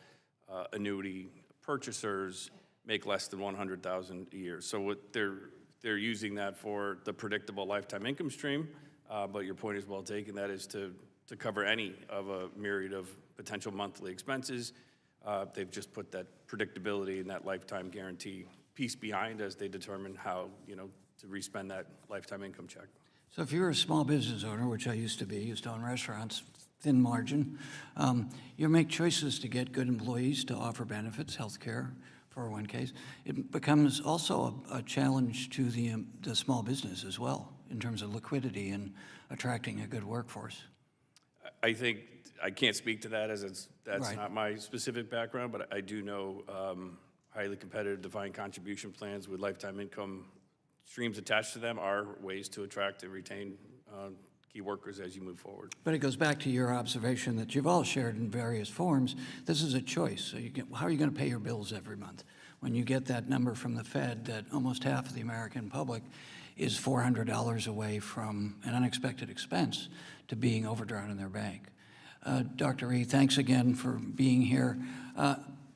annuity purchasers make less than $100,000 a year. So what they're using that for the predictable lifetime income stream, but your point is well taken, that is to cover any of a myriad of potential monthly expenses. They've just put that predictability and that lifetime guarantee piece behind as they determine how, to respend that lifetime income check. So if you're a small business owner, which I used to own restaurants, thin margin, you make choices to get good employees to offer benefits, health care, 401ks. It becomes also a challenge to the small business as well in terms of liquidity and attracting a good workforce. I think, I can't speak to that as that's Right. not my specific background, but I do know highly competitive defined contribution plans with lifetime income streams attached to them are ways to attract and retain key workers as you move forward. But it goes back to your observation that you've all shared in various forms. This is a choice. So how are you going to pay your bills every month? When you get that number from the Fed that almost half of the American public is $400 away from an unexpected expense to being overdrawn in their bank. Dr. E., thanks again for being here.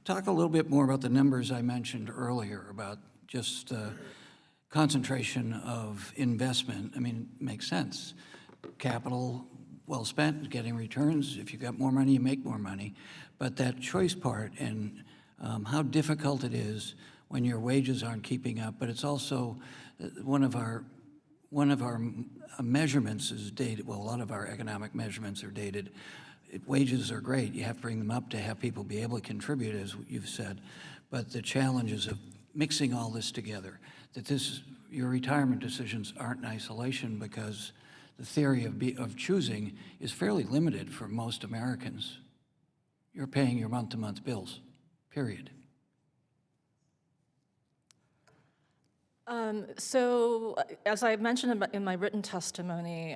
Talk a little bit more about the numbers I mentioned earlier about just concentration of investment. I mean, it makes sense. Capital well spent, getting returns. If you got more money, you make more money. But that choice part and how difficult it is when your wages aren't keeping up. But it's also one of our measurements is dated. Well, a lot of our economic measurements are dated. Wages are great. You have to bring them up to have people be able to contribute, as you've said. But the challenges of mixing all this together, that your retirement decisions aren't in isolation because the theory of choosing is fairly limited for most Americans. You're paying your month-to-month bills, period. So, as I mentioned in my written testimony,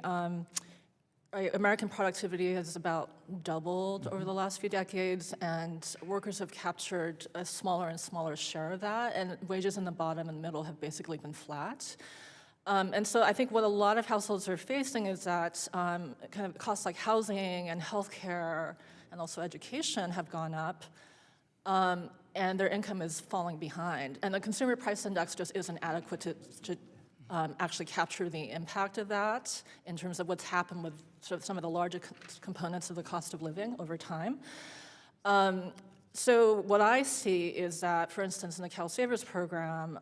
American productivity has about doubled over the last few decades, and workers have captured a smaller and smaller share of that, and wages in the bottom and middle have basically been flat. And so I think what a lot of households are facing is that kind of costs like housing and healthcare and also education have gone up, and their income is falling behind. And the consumer price index just isn't adequate to actually capture the impact of that in terms of what's happened with sort of some of the larger components of the cost of living over time. So what I see is that, for instance, in the Cal Savers program,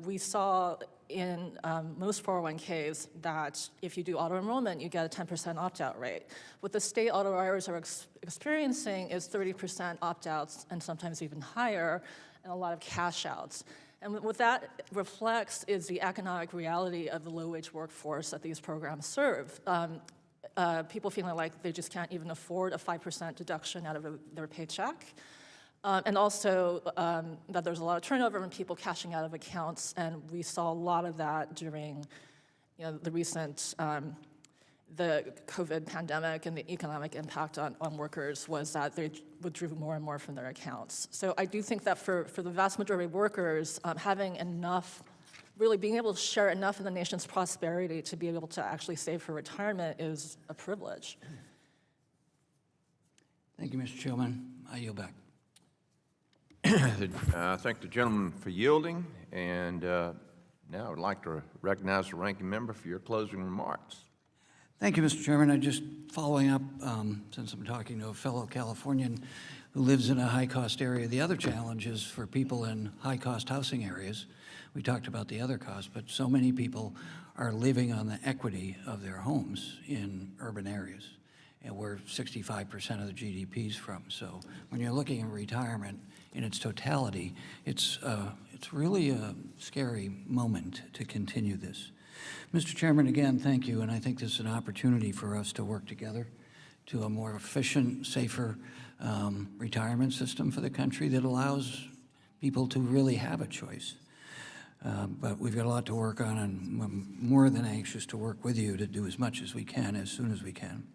we saw in most 401ks that if you do auto enrollment, you get a 10% opt-out rate. What the state auto writers are experiencing is 30% opt-outs and sometimes even higher, and a lot of cash outs. And what that reflects is the economic reality of the low-wage workforce that these programs serve. People feeling like they just can't even afford a 5% deduction out of their paycheck. And also that there's a lot of turnover and people cashing out of accounts, and we saw a lot of that during the recent the COVID pandemic, and the economic impact on workers was that they withdrew more and more from their accounts. So I do think that for the vast majority of workers, having enough, really being able to share enough in the nation's prosperity to be able to actually save for retirement is a privilege. Thank you, Mr. Chairman. I yield back. I thank the gentleman for yielding, and now I would like to recognize the ranking member for your closing remarks. Thank you, Mr. Chairman. Just following up, since I'm talking to a fellow Californian who lives in a high-cost area, the other challenge is for people in high-cost housing areas. We talked about the other costs, but so many people are living on the equity of their homes in urban areas, and where 65% of the GDP is from. So when you're looking at retirement in its totality, it's really a scary moment to continue this. Mr. Chairman, again, thank you, and I think this is an opportunity for us to work together to a more efficient, safer retirement system for the country that allows people to really have a choice. But we've got a lot to work on, and I'm more than anxious to work with you to do as much as we can, as soon as we can.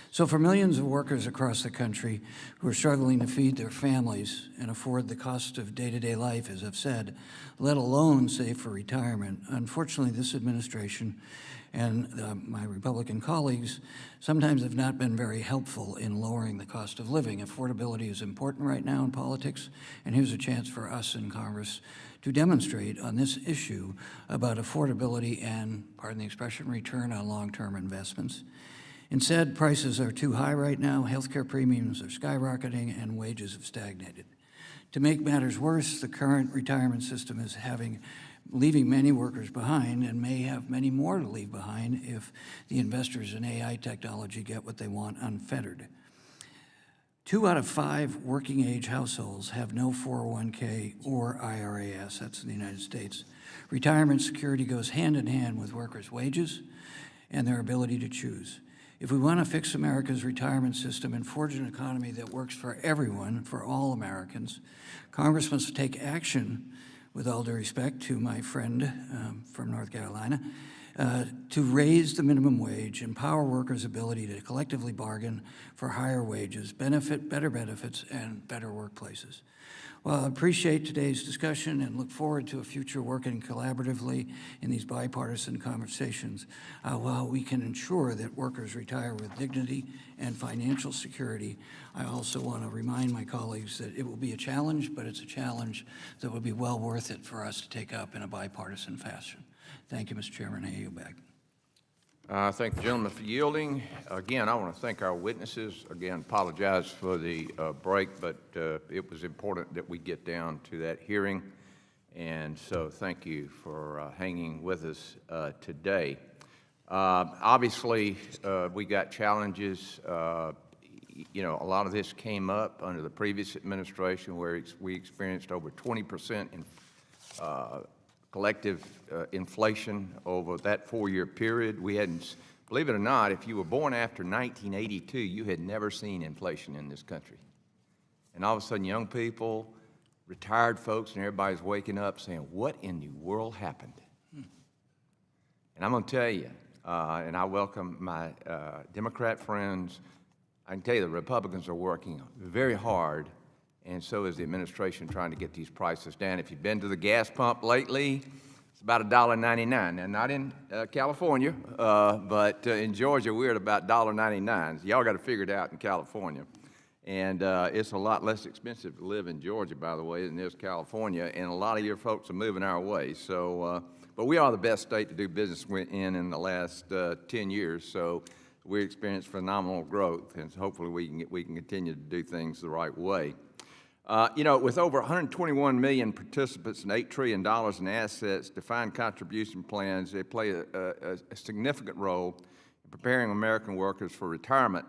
So for millions of workers across the country who are struggling to feed their families and afford the cost of day-to-day life, as I've said, let alone save for retirement, unfortunately this administration and my Republican colleagues sometimes have not been very helpful in lowering the cost of living. Affordability is important right now in politics, and here's a chance for us in Congress to demonstrate on this issue about affordability and, pardon the expression, return on long-term investments. Instead, prices are too high right now, healthcare premiums are skyrocketing, and wages have stagnated. To make matters worse, the current retirement system is leaving many workers behind and may have many more to leave behind if the investors in AI technology get what they want unfettered. 2 out of 5 working-age households have no 401k or IRA assets in the United States. Retirement security goes hand in hand with workers' wages and their ability to choose. If we want to fix America's retirement system and forge an economy that works for everyone, for all Americans, Congress must take action, with all due respect to my friend from North Carolina, to raise the minimum wage, empower workers' ability to collectively bargain for higher wages, better benefits, and better workplaces. Well, I appreciate today's discussion and look forward to a future working collaboratively in these bipartisan conversations while we can ensure that workers retire with dignity and financial security. I also want to remind my colleagues that it will be a challenge, but it's a challenge that will be well worth it for us to take up in a bipartisan fashion. Thank you, Mr. Chairman. I yield back. Thank the gentleman for yielding. Again, I want to thank our witnesses. Again, apologize for the break, but it was important that we get down to that hearing. And so thank you for hanging with us today. Obviously, we got challenges. You know, a lot of this came up under the previous administration where we experienced over 20% in collective inflation over that 4-year period. We hadn't, believe it or not, if you were born after 1982, you had never seen inflation in this country. And all of a sudden, young people, retired folks, and everybody's waking up saying, what in the world happened? And I'm going to tell you, and I welcome my Democrat friends, I can tell you the Republicans are working very hard, and so is the administration trying to get these prices down. If you've been to the gas pump lately, it's about $1.99. Now, not in California, but in Georgia, we're at about $1.99. Y'all got to figure it out in California. And it's a lot less expensive to live in Georgia, by the way, than it is California, and a lot of your folks are moving our way. So, but we are the best state to do business in the last 10 years, so we experienced phenomenal growth, and so hopefully we can continue to do things the right way. You know, with over 121 million participants and $8 trillion in assets, defined contribution plans, they play a significant role in preparing American workers for retirement.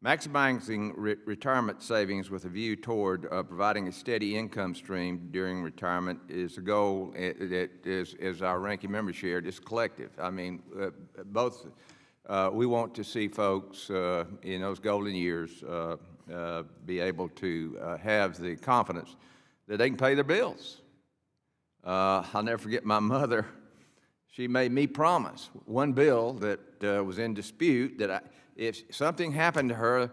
Maximizing retirement savings with a view toward providing a steady income stream during retirement is a goal that is our ranking member shared. It's collective. I mean, we want to see folks in those golden years be able to have the confidence that they can pay their bills. I'll never forget my mother. She made me promise one bill that was in dispute that if something happened to her,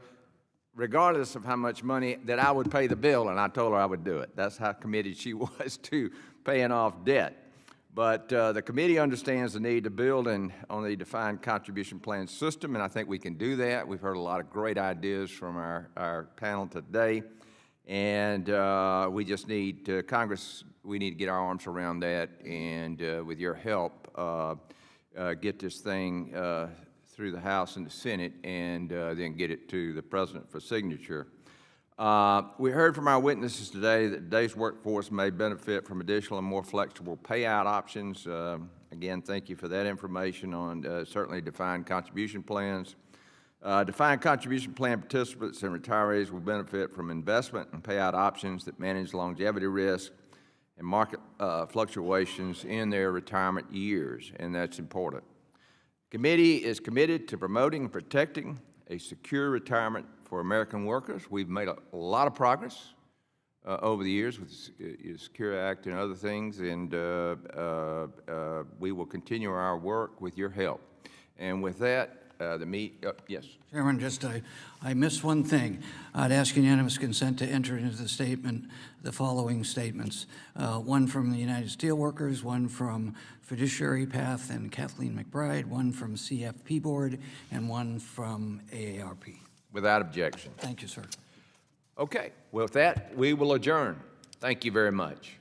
regardless of how much money, that I would pay the bill, and I told her I would do it. That's how committed she was to paying off debt. But the committee understands the need to build on the defined contribution plan system, and I think we can do that. We've heard a lot of great ideas from our panel today, and we just need Congress, we need to get our arms around that, and with your help, get this thing through the House and the Senate, and then get it to the President for signature. We heard from our witnesses today that today's workforce may benefit from additional and more flexible payout options. Again, thank you for that information on certainly defined contribution plans. Defined contribution plan participants and retirees will benefit from investment and payout options that manage longevity risk and market fluctuations in their retirement years, and that's important. The committee is committed to promoting and protecting a secure retirement for American workers. We've made a lot of progress over the years with the Secure Act and other things, and we will continue our work with your help. And with that, yes. Chairman, I missed one thing. I'd ask unanimous consent to enter into the statement the following statements. One from the United Steelworkers, one from Fiduciary Path and Kathleen McBride, one from CFP Board, and one from AARP. Without objection. Thank you, sir. Okay, with that, we will adjourn. Thank you very much.